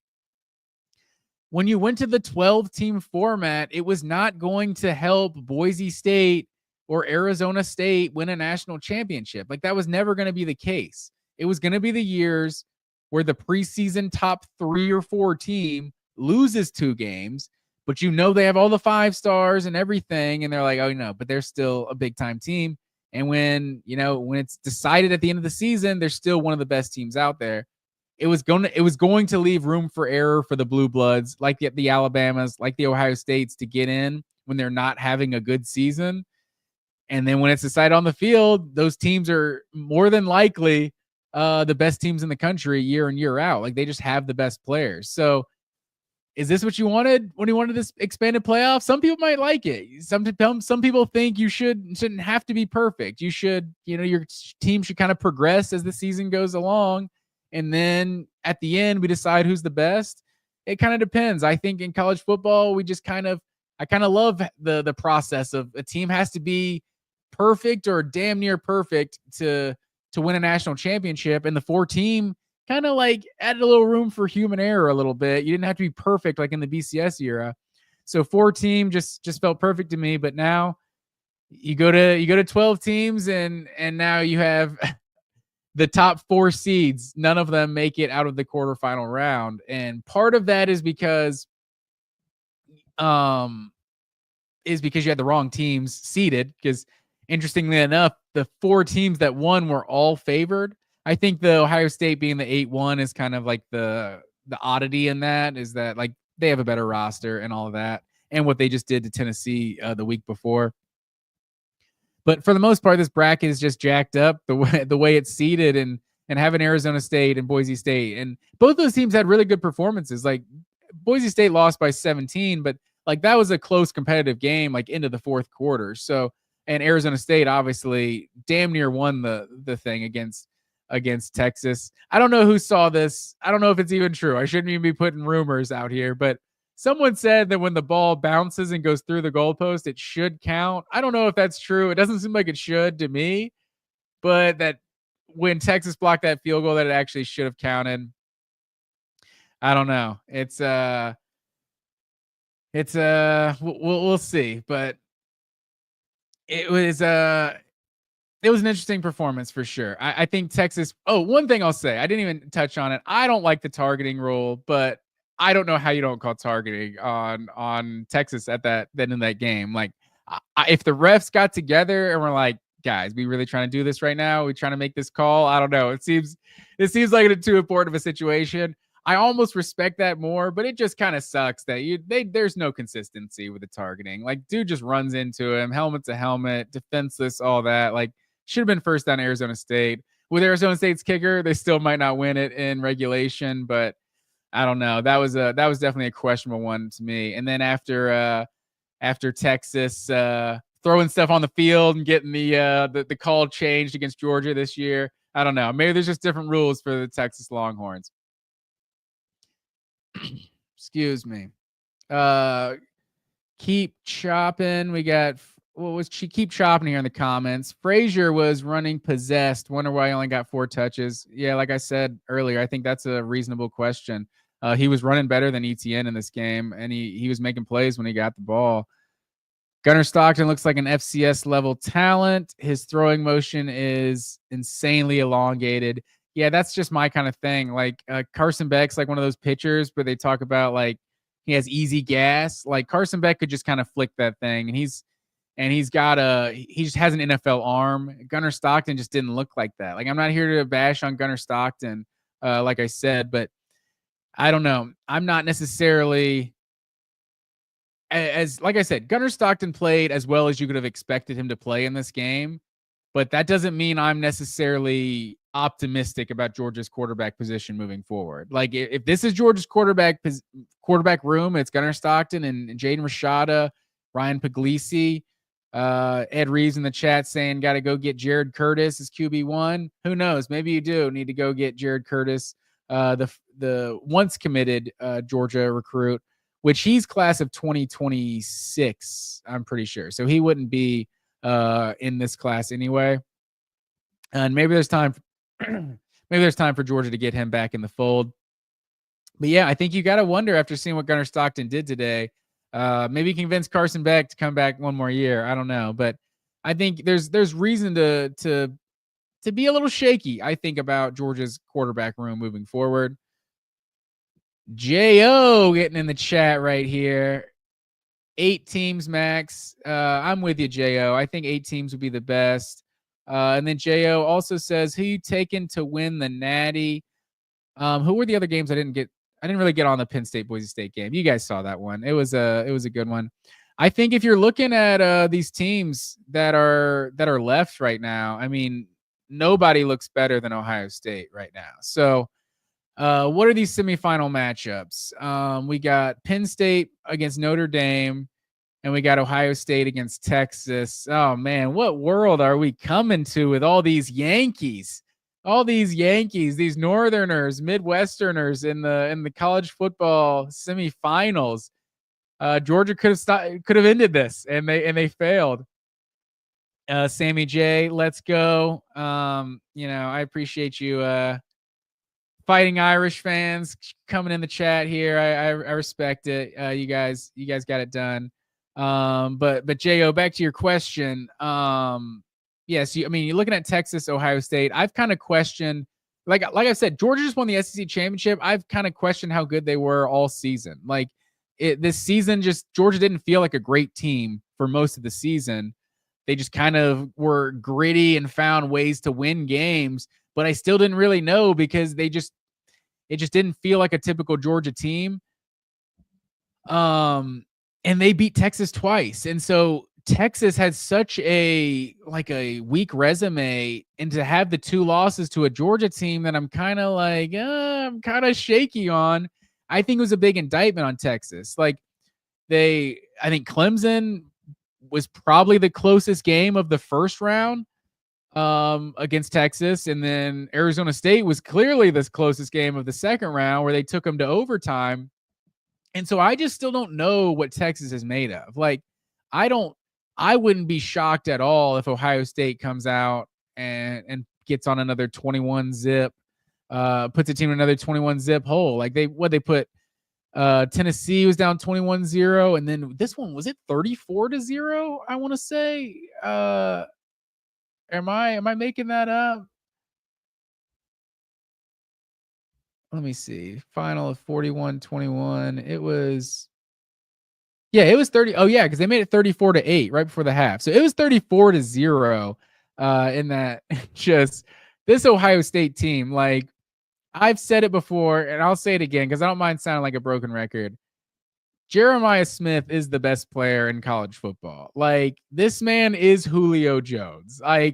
When you went to the 12-team format, it was not going to help Boise State or Arizona State win a national championship. Like that was never going to be the case. It was going to be the years where the preseason top 3 or 4 team loses 2 games, but they have all the 5 stars and everything, and they're like, oh no, but they're still a big time team. And when it's decided at the end of the season, they're still one of the best teams out there. it was going to leave room for error for the blue bloods, like the Alabamas, like the Ohio States, to get in when they're not having a good season. And then when it's decided on the field, those teams are more than likely the best teams in the country year in, year out. Like, they just have the best players. So is this what you wanted when you wanted this expanded playoff? Some people might like it. Some people think you shouldn't have to be perfect. You should, your team should kind of progress as the season goes along. And then at the end, we decide who's the best. It kind of depends. I think in college football, I kind of love the process of a team has to be perfect or damn near perfect to win a national championship. And the 4-team kind of like added a little room for human error a little bit. You didn't have to be perfect like in the BCS era. So 4-team just felt perfect to me. But now you go to 12 teams and now you have the top 4 seeds. None of them make it out of the quarterfinal round. And part of that is because you had the wrong teams seeded, because interestingly enough, the 4 teams that won were all favored. I think the Ohio State being the 8-1 is kind of like the oddity in that, is that like they have a better roster and all of that, and what they just did to Tennessee the week before. But for the most part, this bracket is just jacked up the way it's seeded, and having Arizona State and Boise State, and both those teams had really good performances. Like Boise State lost by 17, but like that was a close competitive game, like into the fourth quarter. So, and Arizona State obviously damn near won the thing against Texas. I don't know who saw this. I don't know if it's even true. I shouldn't even be putting rumors out here, but someone said that when the ball bounces and goes through the goalpost, it should count. I don't know if that's true. It doesn't seem like it should to me, but that when Texas blocked that field goal, that it actually should have counted. I don't know. We'll see, but it was an interesting performance for sure. I think Texas. Oh, one thing I'll say, I didn't even touch on it. I don't like the targeting rule, but I don't know how you don't call targeting on Texas at that in that game. Like, if the refs got together and were like, guys, we really trying to do this right now? We trying to make this call? I don't know. It seems like it's too important of a situation. I almost respect that more, but it just kind of sucks that there's no consistency with the targeting. Like, dude just runs into him, helmet to helmet, defenseless, all that. Like, should have been first down Arizona State. With Arizona State's kicker, they still might not win it in regulation, but I don't know. That was definitely a questionable one to me. And then after Texas throwing stuff on the field and getting the call changed against Georgia this year, I don't know. Maybe there's just different rules for the Texas Longhorns. Excuse me. Keep chopping. We got keep chopping here in the comments. Frazier was running possessed. Wonder why he only got 4 touches. Yeah, like I said earlier, I think that's a reasonable question. He was running better than ETN in this game, and he was making plays when he got the ball. Gunnar Stockton looks like an FCS level talent. His throwing motion is insanely elongated. Yeah, that's just my kind of thing. Like Carson Beck's like one of those pitchers where they talk about like he has easy gas. Like Carson Beck could just kind of flick that thing, and he just has an NFL arm. Gunnar Stockton just didn't look like that. Like, I'm not here to bash on Gunnar Stockton, like I said, but I don't know. I'm not necessarily like I said, Gunnar Stockton played as well as you could have expected him to play in this game, but that doesn't mean I'm necessarily optimistic about Georgia's quarterback position moving forward. Like, if this is Georgia's quarterback room, it's Gunnar Stockton and Jaden Rashada, Ryan Puglisi, Ed Reeves in the chat saying got to go get Jared Curtis as QB1. Who knows? Maybe you do need to go get Jared Curtis, the once committed Georgia recruit, which he's class of 2026, I'm pretty sure. So he wouldn't be in this class anyway. And maybe there's time for Georgia to get him back in the fold. But yeah, I think you got to wonder after seeing what Gunnar Stockton did today. Maybe convince Carson Beck to come back one more year. I don't know, but I think there's reason to be a little shaky, I think, about Georgia's quarterback room moving forward. J.O. getting in the chat right here. 8 teams max. I'm with you, J.O. I think 8 teams would be the best. And then J.O. also says, who you taking to win the Natty? Who were the other games I didn't really get on the Penn State Boise State game. You guys saw that one. It was a good one. I think if you're looking at these teams that are left right now, I mean, nobody looks better than Ohio State right now. So, what are these semifinal matchups? We got Penn State against Notre Dame, and we got Ohio State against Texas. Oh man, what world are we coming to with all these Yankees? All these Yankees, these Northerners, Midwesterners in the college football semifinals. Georgia could have ended this, and they failed. Sammy J, let's go. I appreciate you fighting Irish fans coming in the chat here. I respect it. You guys got it done. But Jo, back to your question. Yes, you're looking at Texas, Ohio State. I've kind of questioned, like I said, Georgia just won the SEC championship. I've kind of questioned how good they were all season. Like this season, just Georgia didn't feel like a great team for most of the season. They just kind of were gritty and found ways to win games, but I still didn't really know because it just didn't feel like a typical Georgia team. And they beat Texas twice. And so Texas had such a weak resume, and to have the 2 losses to a Georgia team that I'm kind of shaky on. I think it was a big indictment on Texas. I think Clemson was probably the closest game of the first round against Texas, and then Arizona State was clearly the closest game of the second round, where they took them to overtime. And so I just still don't know what Texas is made of. I wouldn't be shocked at all if Ohio State comes out and gets on another 21 zip, puts a team in another 21 zip hole. Like they put Tennessee was down 21-0, and then this one, was it 34-0? I want to say. Am I making that up? Let me see. Final of 41-21. It was 30. Oh yeah, because they made it 34-8 right before the half. So it was 34-0 in that. Just this Ohio State team, like I've said it before and I'll say it again because I don't mind sounding like a broken record. Jeremiah Smith is the best player in college football. Like this man is Julio Jones. I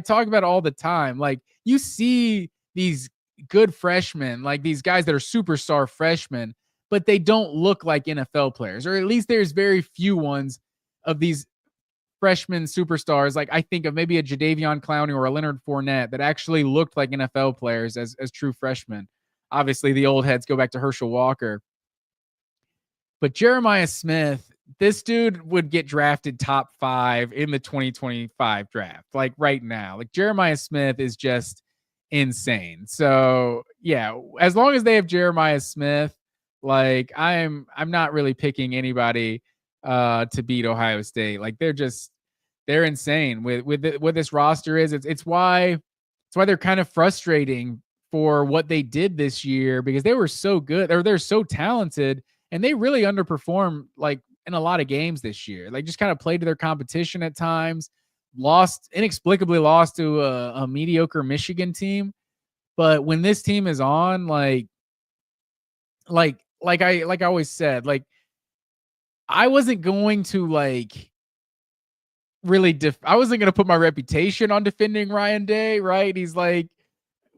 talk about it all the time. Like you see these good freshmen, like these guys that are superstar freshmen, but they don't look like NFL players, or at least there's very few ones of these freshman superstars. Like I think of maybe a Jadeveon Clowney or a Leonard Fournette that actually looked like NFL players as true freshmen. Obviously, the old heads go back to Herschel Walker. But Jeremiah Smith, this dude would get drafted top 5 in the 2025 draft, like right now. Like Jeremiah Smith is just insane. So yeah, as long as they have Jeremiah Smith, like I'm not really picking anybody to beat Ohio State. Like they're insane with what this roster is. It's why they're kind of frustrating for what they did this year, because they were so good, or they're so talented. And they really underperformed like in a lot of games this year. Like just kind of played to their competition at times, inexplicably lost to a mediocre Michigan team. But when this team is on, like I always said, like I wasn't going to I wasn't going to put my reputation on defending Ryan Day, right? He's like,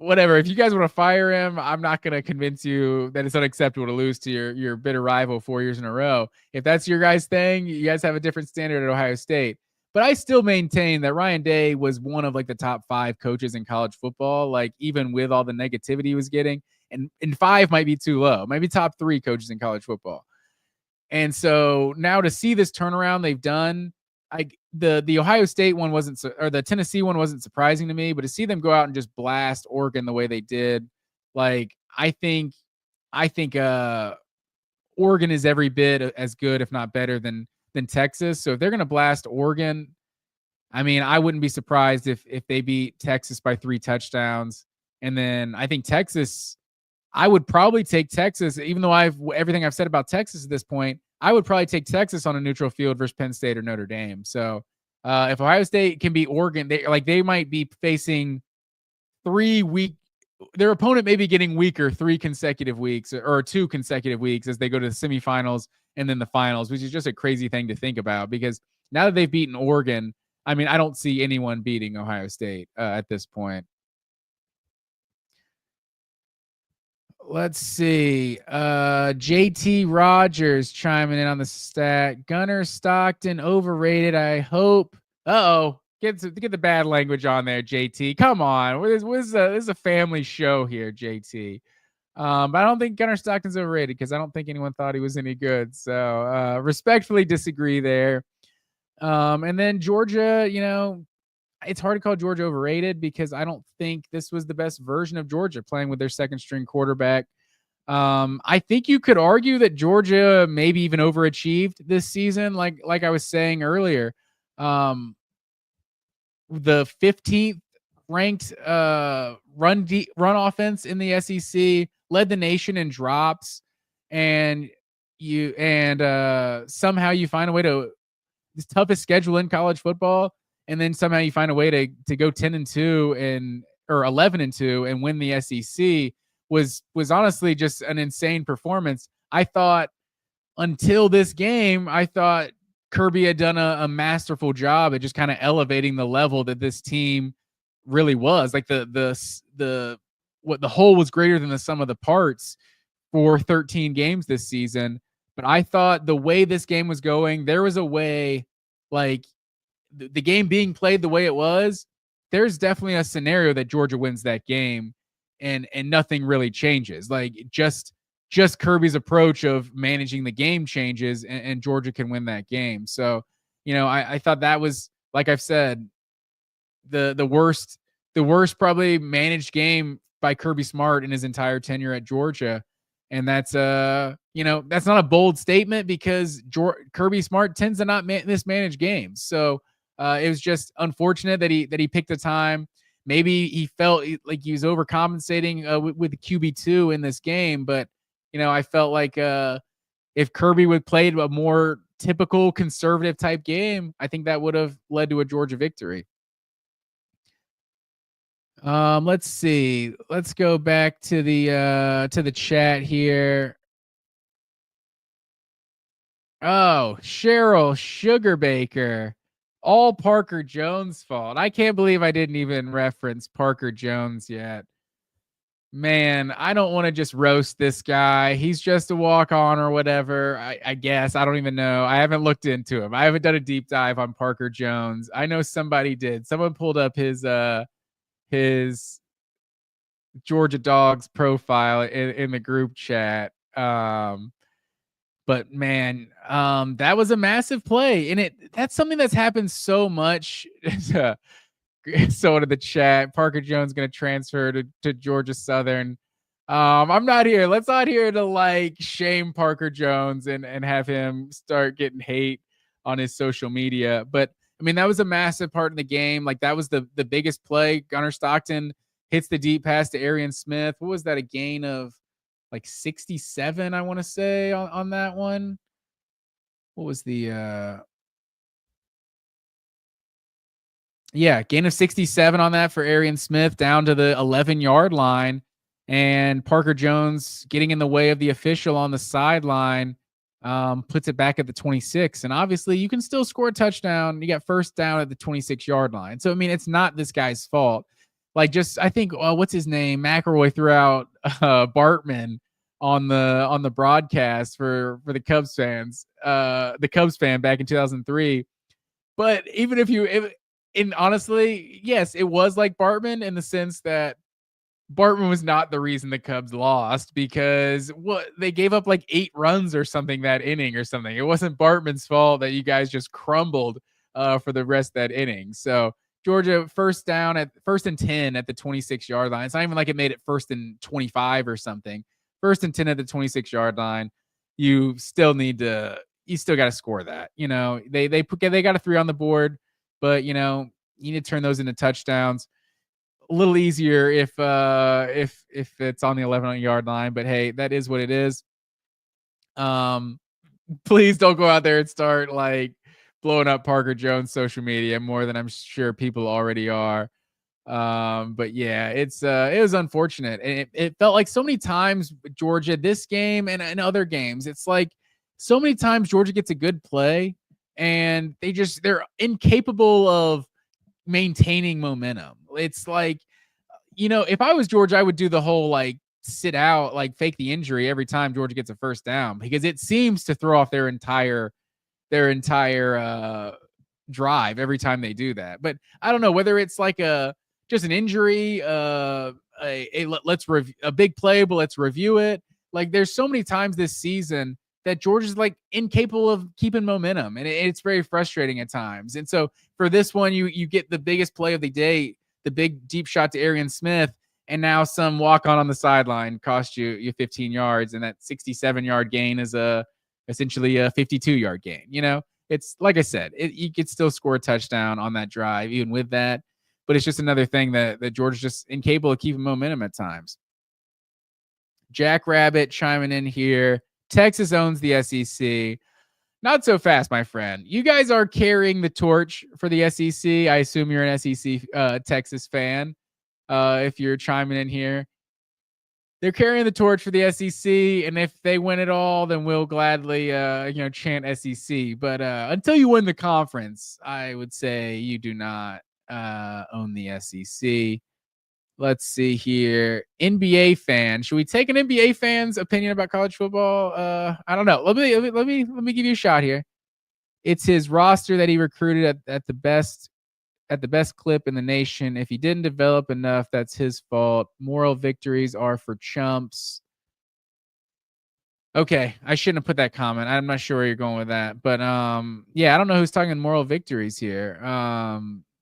whatever. If you guys want to fire him, I'm not going to convince you that it's unacceptable to lose to your bitter rival 4 years in a row. If that's your guys' thing, you guys have a different standard at Ohio State. But I still maintain that Ryan Day was one of like the top 5 coaches in college football, like even with all the negativity he was getting. And 5 might be too low, maybe top 3 coaches in college football. And so now to see this turnaround they've done, the Ohio State one wasn't, or the Tennessee one wasn't surprising to me, but to see them go out and just blast Oregon the way they did, like I think Oregon is every bit as good, if not better than Texas. So if they're going to blast Oregon, I mean, I wouldn't be surprised if they beat Texas by 3 touchdowns. And then I think I would probably take Texas, even though everything I've said about Texas at this point, I would probably take Texas on a neutral field versus Penn State or Notre Dame. So if Ohio State can beat Oregon, they might be facing 3 weak their opponent may be getting weaker 3 consecutive weeks or 2 consecutive weeks as they go to the semifinals and then the finals, which is just a crazy thing to think about because now that they've beaten Oregon, I mean, I don't see anyone beating Ohio State at this point. Let's see. JT Rogers chiming in on the stat. Gunner Stockton overrated. I hope. Uh-oh. Get the bad language on there, JT. Come on. This is a family show here, JT. But I don't think Gunner Stockton's overrated because I don't think anyone thought he was any good. So respectfully disagree there. And then Georgia, it's hard to call Georgia overrated because I don't think this was the best version of Georgia playing with their second string quarterback. I think you could argue that Georgia maybe even overachieved this season, like I was saying earlier. The 15th ranked run offense in the SEC, led the nation in drops, and somehow you find a way to the toughest schedule in college football, and then somehow you find a way to go 10-2 or 11-2 and win the SEC was honestly just an insane performance. I thought until this game, I thought Kirby had done a masterful job at just kind of elevating the level that this team really was. Like the whole was greater than the sum of the parts for 13 games this season. But I thought the way this game was going, there was a way, like the game being played the way it was, there's definitely a scenario that Georgia wins that game and nothing really changes. Like just Kirby's approach of managing the game changes and Georgia can win that game. So, I thought that was, like I've said, the worst probably managed game by Kirby Smart in his entire tenure at Georgia. And that's that's not a bold statement because Kirby Smart tends to not mismanage games. So it was just unfortunate that he picked a time. Maybe he felt like he was overcompensating with the QB2 in this game, but I felt like if Kirby would played a more typical conservative type game, I think that would have led to a Georgia victory. Let's see. Let's go back to the chat here. Oh, Cheryl Sugarbaker. All Parker Jones' fault. I can't believe I didn't even reference Parker Jones yet. Man, I don't want to just roast this guy. He's just a walk-on or whatever. I guess. I don't even know. I haven't looked into him. I haven't done a deep dive on Parker Jones. I know somebody did. Someone pulled up his Georgia Dogs profile in the group chat. But man, that was a massive play. And that's something that's happened so much. So to the chat, Parker Jones going to transfer to Georgia Southern. I'm not here. Let's not here to shame Parker Jones and have him start getting hate on his social media. But I mean, that was a massive part in the game. Like that was the biggest play. Gunner Stockton hits the deep pass to Arian Smith. What was that? A gain of 67, I want to say on that one. What was the gain of 67 on that for Arian Smith down to the 11-yard line, and Parker Jones getting in the way of the official on the sideline puts it back at the 26. And obviously you can still score a touchdown. You got first down at the 26-yard line. So, I mean, it's not this guy's fault. I think what's his name? McElroy threw out Bartman on the broadcast for the Cubs fans, the Cubs fan back in 2003. But even honestly, yes, it was like Bartman in the sense that Bartman was not the reason the Cubs lost because they gave up 8 runs or something that inning or something. It wasn't Bartman's fault that you guys just crumbled for the rest of that inning. So Georgia first and 10 at the 26-yard line. It's not even like it made it first and 25 or something. First and 10 at the 26-yard line. You still got to score that. They got a 3 on the board, but you need to turn those into touchdowns. A little easier if it's on the 11-yard line, but hey, that is what it is. Please don't go out there and start blowing up Parker Jones' social media more than I'm sure people already are. But yeah, it was unfortunate. And it felt like so many times with Georgia, this game and other games, it's like so many times Georgia gets a good play and they're incapable of maintaining momentum. It's like, if I was Georgia, I would do the whole like sit out, like fake the injury every time Georgia gets a first down, because it seems to throw off their entire drive every time they do that. But I don't know whether it's like just an injury, a big play, but let's review it. Like there's so many times this season that Georgia's like incapable of keeping momentum, and it's very frustrating at times. And so for this one, you get the biggest play of the day, the big deep shot to Arian Smith, and now some walk on the sideline cost you 15 yards, and that 67-yard gain is essentially a 52-yard gain. It's like I said, you could still score a touchdown on that drive, even with that. But it's just another thing that Georgia's just incapable of keeping momentum at times. Jack Rabbit chiming in here. Texas owns the SEC. Not so fast, my friend. You guys are carrying the torch for the SEC. I assume you're an SEC Texas fan. If you're chiming in here, they're carrying the torch for the SEC, and if they win it all, then we'll gladly, chant SEC. But until you win the conference, I would say you do not own the SEC. Let's see here. NBA fan. Should we take an NBA fan's opinion about college football? I don't know. Let me give you a shot here. It's his roster that he recruited at the best clip in the nation. If he didn't develop enough, that's his fault. Moral victories are for chumps. Okay, I shouldn't have put that comment. I'm not sure where you're going with that. But yeah, I don't know who's talking moral victories here.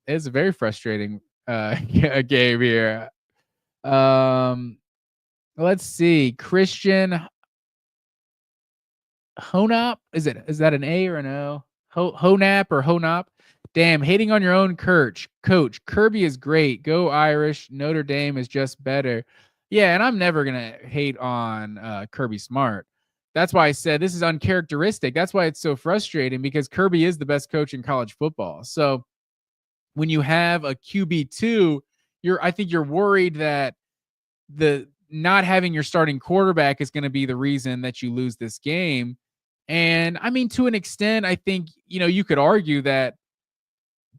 It's a very frustrating game here. Let's see. Christian Honop. Is that an A or an O? Honap or Honop? Damn, hating on your own coach. Kirby is great. Go Irish. Notre Dame is just better. Yeah, and I'm never going to hate on Kirby Smart. That's why I said this is uncharacteristic. That's why it's so frustrating, because Kirby is the best coach in college football. So when you have a QB2, I think you're worried that the not having your starting quarterback is going to be the reason that you lose this game. And I mean, to an extent, I think, you could argue that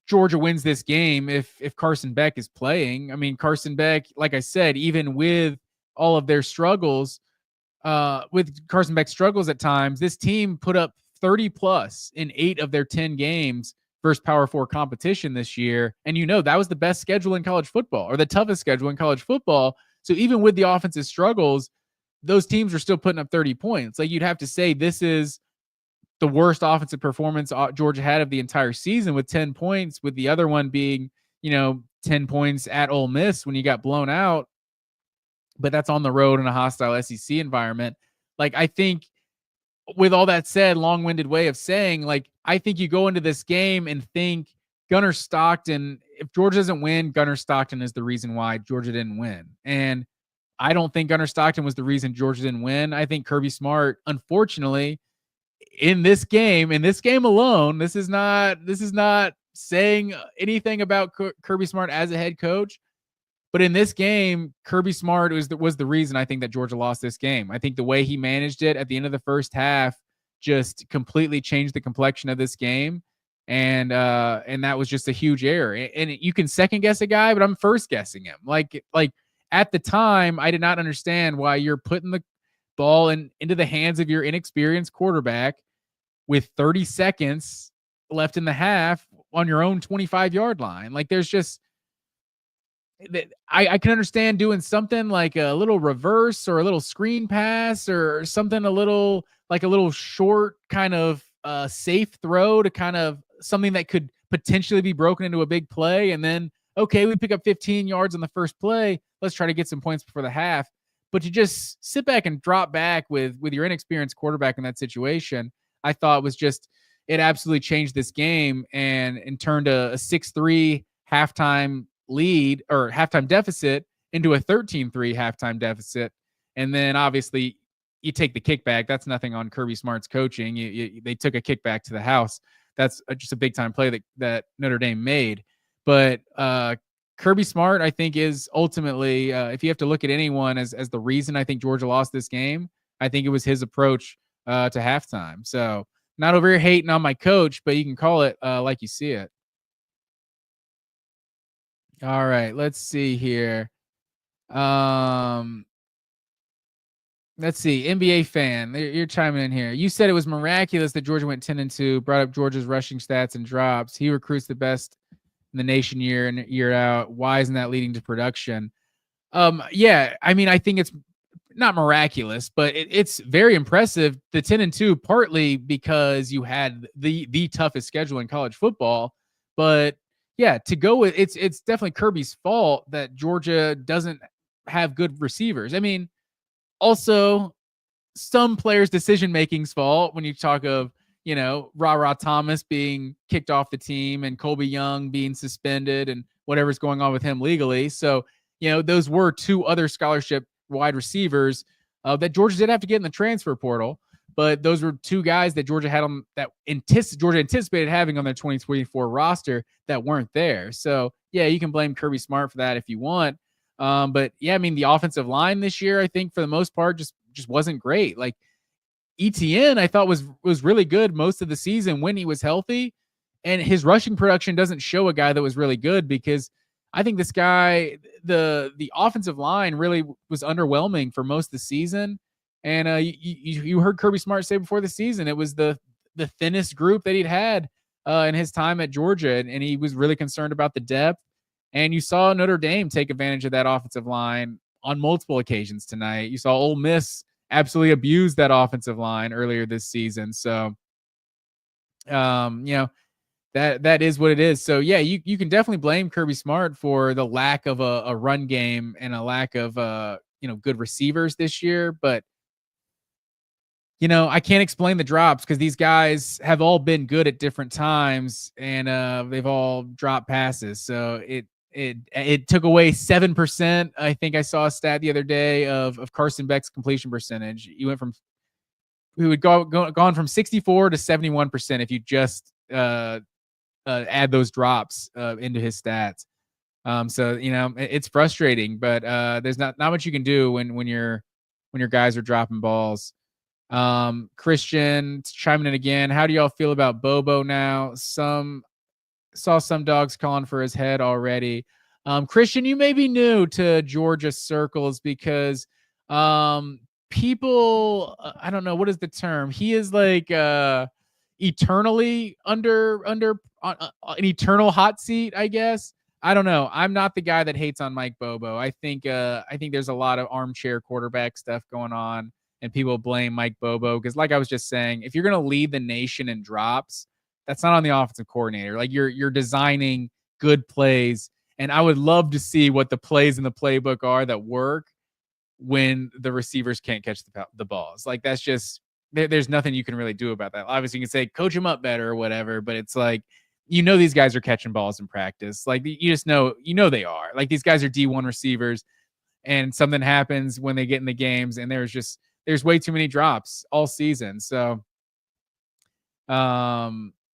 Georgia wins this game if Carson Beck is playing. I mean, Carson Beck, like I said, even with all of their struggles, with Carson Beck's struggles at times, this team put up 30 plus in 8 of their 10 games versus Power 4 competition this year. And that was the best schedule in college football, or the toughest schedule in college football. So even with the offensive struggles, those teams are still putting up 30 points. Like, you'd have to say this is the worst offensive performance Georgia had of the entire season, with 10 points, with the other one being, 10 points at Ole Miss when you got blown out. But that's on the road in a hostile SEC environment. Like, I think, with all that said, long-winded way of saying, like, I think you go into this game and think Gunnar Stockton, if Georgia doesn't win, Gunnar Stockton is the reason why Georgia didn't win. And I don't think Gunnar Stockton was the reason Georgia didn't win. I think Kirby Smart, unfortunately, in this game alone, this is not saying anything about Kirby Smart as a head coach, but in this game, Kirby Smart was the reason I think that Georgia lost this game. I think the way he managed it at the end of the first half just completely changed the complexion of this game, and that was just a huge error. And you can second guess a guy, but I'm first guessing him. Like at the time, I did not understand why you're putting the ball into the hands of your inexperienced quarterback with 30 seconds left in the half on your own 25-yard line. Like, there's just, I can understand doing something like a little reverse or a little screen pass or something a little short kind of safe throw to kind of something that could potentially be broken into a big play. And then, okay, we pick up 15 yards on the first play. Let's try to get some points before the half. But to just sit back and drop back with your inexperienced quarterback in that situation, I thought was just, it absolutely changed this game and turned a 6-3 halftime lead or halftime deficit into a 13-3 halftime deficit. And then obviously you take the kickback. That's nothing on Kirby Smart's coaching. They took a kickback to the house. That's just a big time play that Notre Dame made. But Kirby Smart, I think, is ultimately, if you have to look at anyone as the reason I think Georgia lost this game, I think it was his approach to halftime. So not over here hating on my coach, but you can call it like you see it. All right, let's see here. Let's see. NBA fan, you're chiming in here. You said it was miraculous that Georgia went 10-2, brought up Georgia's rushing stats and drops. He recruits the best in the nation year in year out. Why isn't that leading to production? Yeah, I mean, I think it's not miraculous, but it's very impressive. The 10-2, partly because you had the toughest schedule in college football, but yeah, to go with it's definitely Kirby's fault that Georgia doesn't have good receivers. I mean, also some players' decision making's fault when you talk of, Ra Thomas being kicked off the team and Colby Young being suspended and whatever's going on with him legally. So, those were two other scholarship wide receivers that Georgia did have to get in the transfer portal. But those were two guys that Georgia had on that Georgia anticipated having on their 2024 roster that weren't there. So, yeah, you can blame Kirby Smart for that if you want. But yeah, I mean, the offensive line this year, I think for the most part, just wasn't great. Like ETN, I thought was really good most of the season when he was healthy, and his rushing production doesn't show a guy that was really good, because I think this guy, the offensive line really was underwhelming for most of the season. And you heard Kirby Smart say before the season it was the thinnest group that he'd had in his time at Georgia, and he was really concerned about the depth. And you saw Notre Dame take advantage of that offensive line on multiple occasions tonight. You saw Ole Miss absolutely abuse that offensive line earlier this season. So, that is what it is. So, yeah, you can definitely blame Kirby Smart for the lack of a run game and a lack of, good receivers this year. But, I can't explain the drops because these guys have all been good at different times, and they've all dropped passes. So it took away 7%. I think I saw a stat the other day of Carson Beck's completion percentage. He went from gone from 64 to 71% if you just add those drops into his stats. So it's frustrating, but there's not much you can do when your guys are dropping balls. Christian chiming in again. How do y'all feel about Bobo now? Saw some dogs calling for his head already. Christian, you may be new to Georgia circles because people, I don't know, what is the term? He is like eternally under an eternal hot seat, I guess. I don't know. I'm not the guy that hates on Mike Bobo. I think there's a lot of armchair quarterback stuff going on, and people blame Mike Bobo because, like I was just saying, if you're going to lead the nation in drops, that's not on the offensive coordinator. Like you're designing good plays, and I would love to see what the plays in the playbook are that work when the receivers can't catch the balls. Like that's just there's nothing you can really do about that. Obviously, you can say coach them up better or whatever, but it's like these guys are catching balls in practice. Like you just know they are. Like these guys are D1 receivers, and something happens when they get in the games, and there's way too many drops all season. So,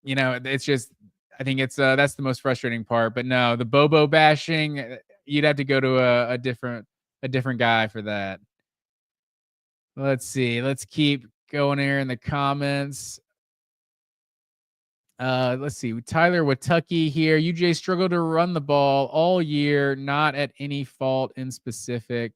it's just, I think it's that's the most frustrating part. But no, the Bobo bashing, you'd have to go to a different guy for that. Let's see. Let's keep going here in the comments. Let's see. Tyler Watucky here. UJ struggled to run the ball all year, not at any fault in specific.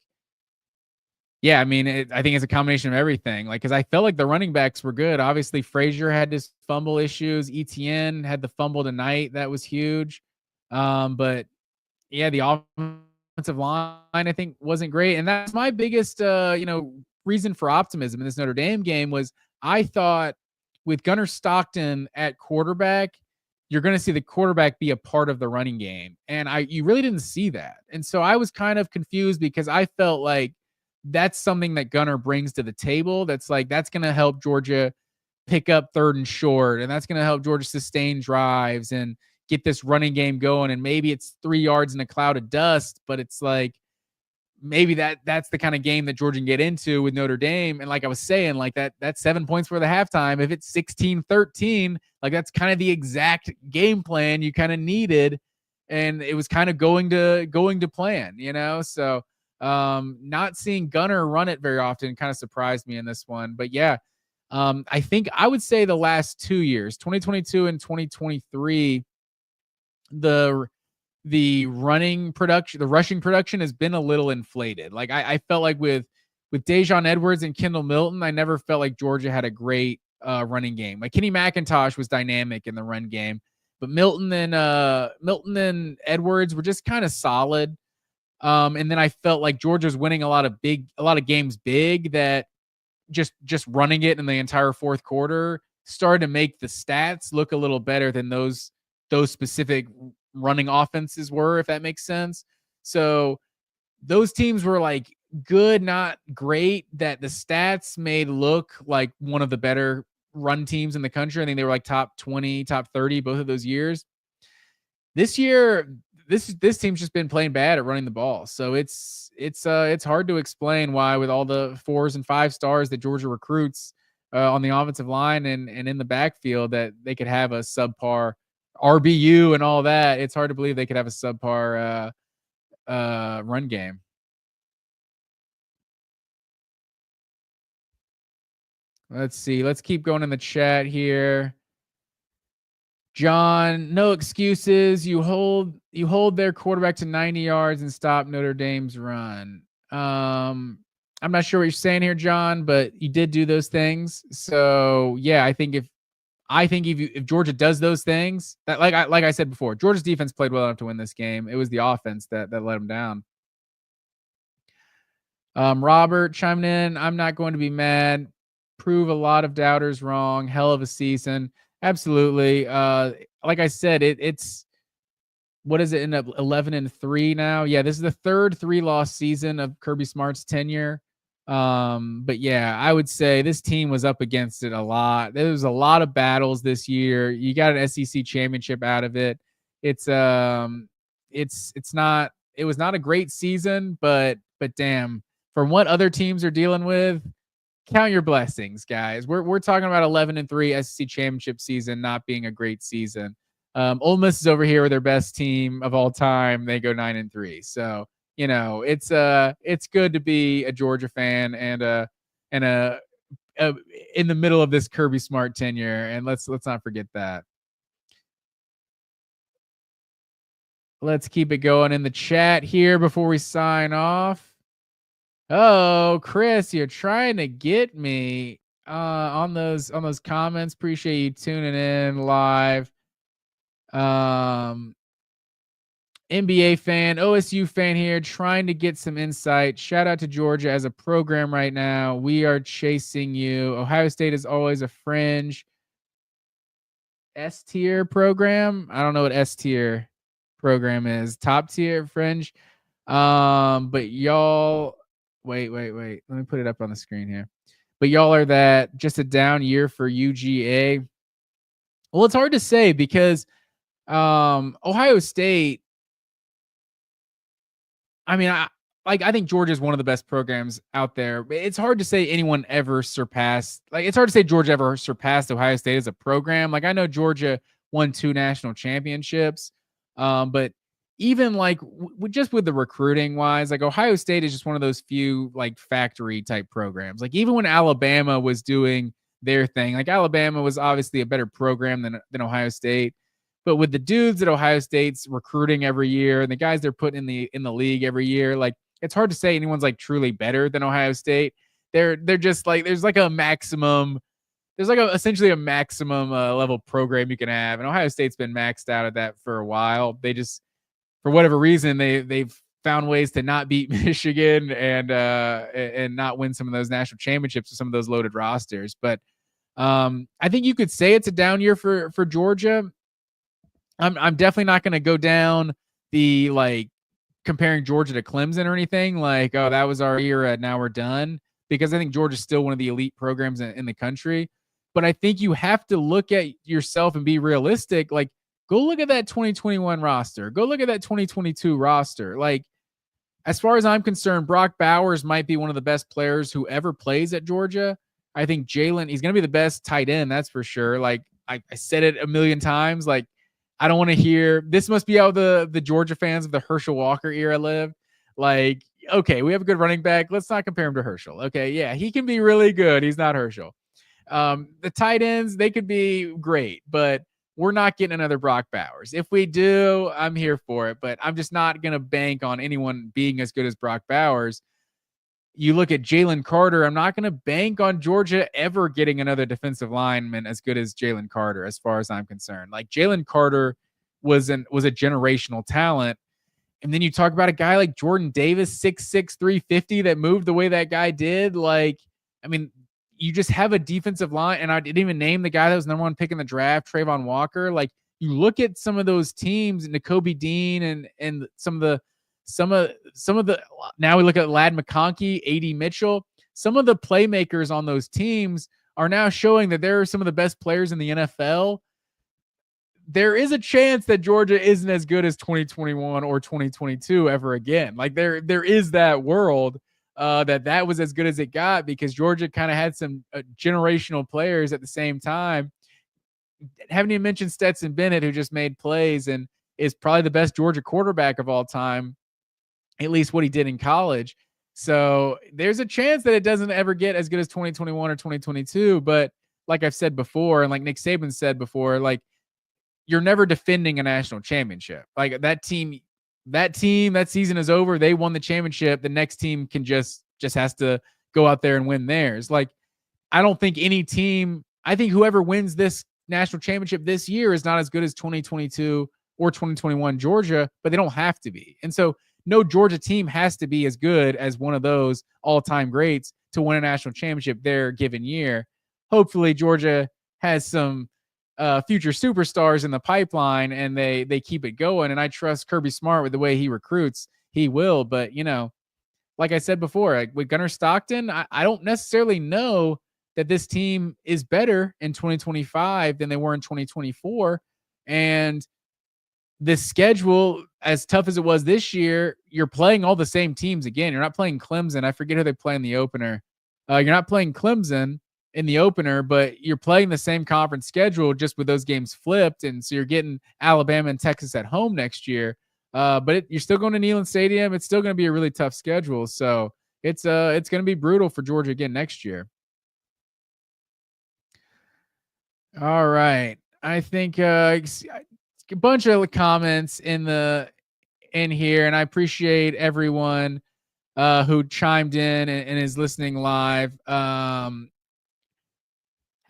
Yeah, I mean, I think it's a combination of everything. Like, because I felt like the running backs were good. Obviously, Frazier had his fumble issues. ETN had the fumble tonight. That was huge. But yeah, the offensive line, I think, wasn't great. And that's my biggest, reason for optimism in this Notre Dame game was I thought with Gunnar Stockton at quarterback, you're going to see the quarterback be a part of the running game. And you really didn't see that. And so I was kind of confused because I felt like that's something that Gunnar brings to the table. That's going to help Georgia pick up third and short. And that's going to help Georgia sustain drives and get this running game going. And maybe it's 3 yards in a cloud of dust, but it's like, maybe that's the kind of game that Georgia can get into with Notre Dame. And like I was saying, like that 7 points for the halftime, if it's 16-13, like that's kind of the exact game plan you kind of needed. and it was kind of going to plan, So not seeing Gunner run it very often kind of surprised me in this one. But yeah, I think I would say the last 2 years, 2022 and 2023, the running production, the rushing production has been a little inflated. Like I felt like with Dejon Edwards and Kendall Milton, I never felt like Georgia had a great running game. Like Kenny McIntosh was dynamic in the run game, but Milton and Edwards were just kind of solid. And then I felt like Georgia's winning a lot of games big, that just running it in the entire fourth quarter started to make the stats look a little better than those specific running offenses were, if that makes sense. So those teams were like good, not great, that the stats made look like one of the better run teams in the country. I think they were like top 20, top 30 both of those years. This year, this team's just been playing bad at running the ball. So it's hard to explain why, with all the 4s and 5 stars that Georgia recruits on the offensive line and in the backfield, that they could have a subpar RBU and all that. It's hard to believe they could have a subpar run game. Let's see. Let's keep going in the chat here. John, no excuses. You hold their quarterback to 90 yards and stop Notre Dame's run. I'm not sure what you're saying here, John, but you did do those things. So yeah, I think if Georgia does those things, that like I said before, Georgia's defense played well enough to win this game. It was the offense that let them down. Robert chiming in. I'm not going to be mad. Prove a lot of doubters wrong. Hell of a season. Absolutely. Like I said, it's what is it, end up 11-3 now? Yeah, this is the third 3-loss season of Kirby Smart's tenure. But yeah, I would say this team was up against it a lot. There was a lot of battles this year. You got an SEC championship out of it. It was not a great season, but damn, from what other teams are dealing with, count your blessings, guys. We're talking about 11-3 SEC championship season not being a great season. Ole Miss is over here with their best team of all time. They go 9-3. So it's good to be a Georgia fan and in the middle of this Kirby Smart tenure. And let's not forget that. Let's keep it going in the chat here before we sign off. Oh, Chris, you're trying to get me on those comments. Appreciate you tuning in live. NBA fan, OSU fan here, trying to get some insight. Shout out to Georgia as a program right now. We are chasing you. Ohio State is always a fringe S-tier program. I don't know what S-tier program is. Top tier fringe. But y'all, wait. Let me put it up on the screen here. But y'all are that just a down year for UGA. Well, it's hard to say because Ohio State, I mean, I think Georgia is one of the best programs out there. It's hard to say anyone ever surpassed. Like, it's hard to say Georgia ever surpassed Ohio State as a program. Like, I know Georgia won 2 national championships, but even like just with the recruiting wise, like Ohio State is just one of those few like factory type programs. Like even when Alabama was doing their thing, like Alabama was obviously a better program than Ohio State. But with the dudes at Ohio State's recruiting every year and the guys they're putting in the league every year, like it's hard to say anyone's like truly better than Ohio State. They're just like there's like a maximum, there's like essentially a maximum level program you can have, and Ohio State's been maxed out at that for a while. They just, for whatever reason, they've found ways to not beat Michigan and not win some of those national championships with some of those loaded rosters. But I think you could say it's a down year for Georgia. I'm definitely not going to go down the like comparing Georgia to Clemson or anything like, oh, that was our era, now we're done, because I think Georgia's still one of the elite programs in the country. But I think you have to look at yourself and be realistic. Like, go look at that 2021 roster. Go look at that 2022 roster. Like, as far as I'm concerned, Brock Bowers might be one of the best players who ever plays at Georgia. I think Jalen, he's going to be the best tight end, that's for sure. Like, I said it a million times. Like, I don't want to hear this. Must be how the Georgia fans of the Herschel Walker era lived. Like, okay, we have a good running back. Let's not compare him to Herschel. Okay, yeah, he can be really good. He's not Herschel. The tight ends, they could be great, but we're not getting another Brock Bowers. If we do, I'm here for it, but I'm just not going to bank on anyone being as good as Brock Bowers. You look at Jalen Carter, I'm not going to bank on Georgia ever getting another defensive lineman as good as Jalen Carter, as far as I'm concerned. Like, Jalen Carter was a generational talent. And then you talk about a guy like Jordan Davis, 6'6", 350, that moved the way that guy did. Like, I mean, you just have a defensive line, and I didn't even name the guy that was number one pick in the draft, Trayvon Walker. Like, you look at some of those teams, Nakobe Dean and some of the now we look at Ladd McConkey, A.D. Mitchell. Some of the playmakers on those teams are now showing that they're some of the best players in the NFL. There is a chance that Georgia isn't as good as 2021 or 2022 ever again. Like, there is that world that was as good as it got, because Georgia kind of had some generational players at the same time. Haven't even mentioned Stetson Bennett, who just made plays and is probably the best Georgia quarterback of all time, at least what he did in college. So there's a chance that it doesn't ever get as good as 2021 or 2022. But like I've said before, and like Nick Saban said before, like, you're never defending a national championship. Like, that season is over. They won the championship. The next team can just has to go out there and win theirs. Like, I don't think any team, I think whoever wins this national championship this year is not as good as 2022 or 2021 Georgia, but they don't have to be. And so no Georgia team has to be as good as one of those all-time greats to win a national championship their given year. Hopefully Georgia has some future superstars in the pipeline, and they keep it going. And I trust Kirby Smart with the way he recruits. He will. But, like I said before, like with Gunnar Stockton, I don't necessarily know that this team is better in 2025 than they were in 2024. And the schedule, as tough as it was this year, you're playing all the same teams again. You're not playing Clemson. I forget who they play in the opener. You're not playing Clemson in the opener, but you're playing the same conference schedule, just with those games flipped. And so you're getting Alabama and Texas at home next year. But you're still going to Neyland Stadium. It's still going to be a really tough schedule. So it's going to be brutal for Georgia again next year. All right. I think a bunch of comments in here, and I appreciate everyone who chimed in and is listening live.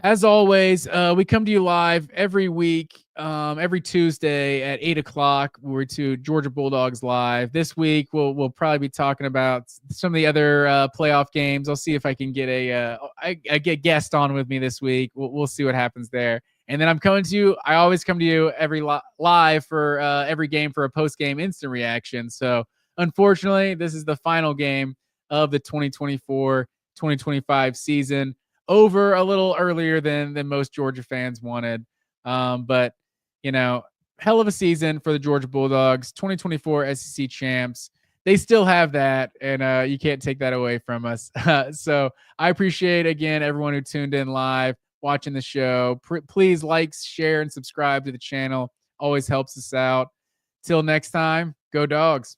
As always, we come to you live every week, every Tuesday at 8:00. We're to Georgia Bulldogs Live. This week, we'll probably be talking about some of the other playoff games. I'll see if I can get I get guest on with me this week. We'll see what happens there. And then I'm coming to you. I always come to you every live for every game for a post-game instant reaction. So unfortunately, this is the final game of the 2024-2025 season. Over a little earlier than most Georgia fans wanted. But, hell of a season for the Georgia Bulldogs, 2024 SEC champs. They still have that, and you can't take that away from us. So I appreciate, again, everyone who tuned in live, watching the show. Please like, share, and subscribe to the channel. Always helps us out. Till next time, go Dogs.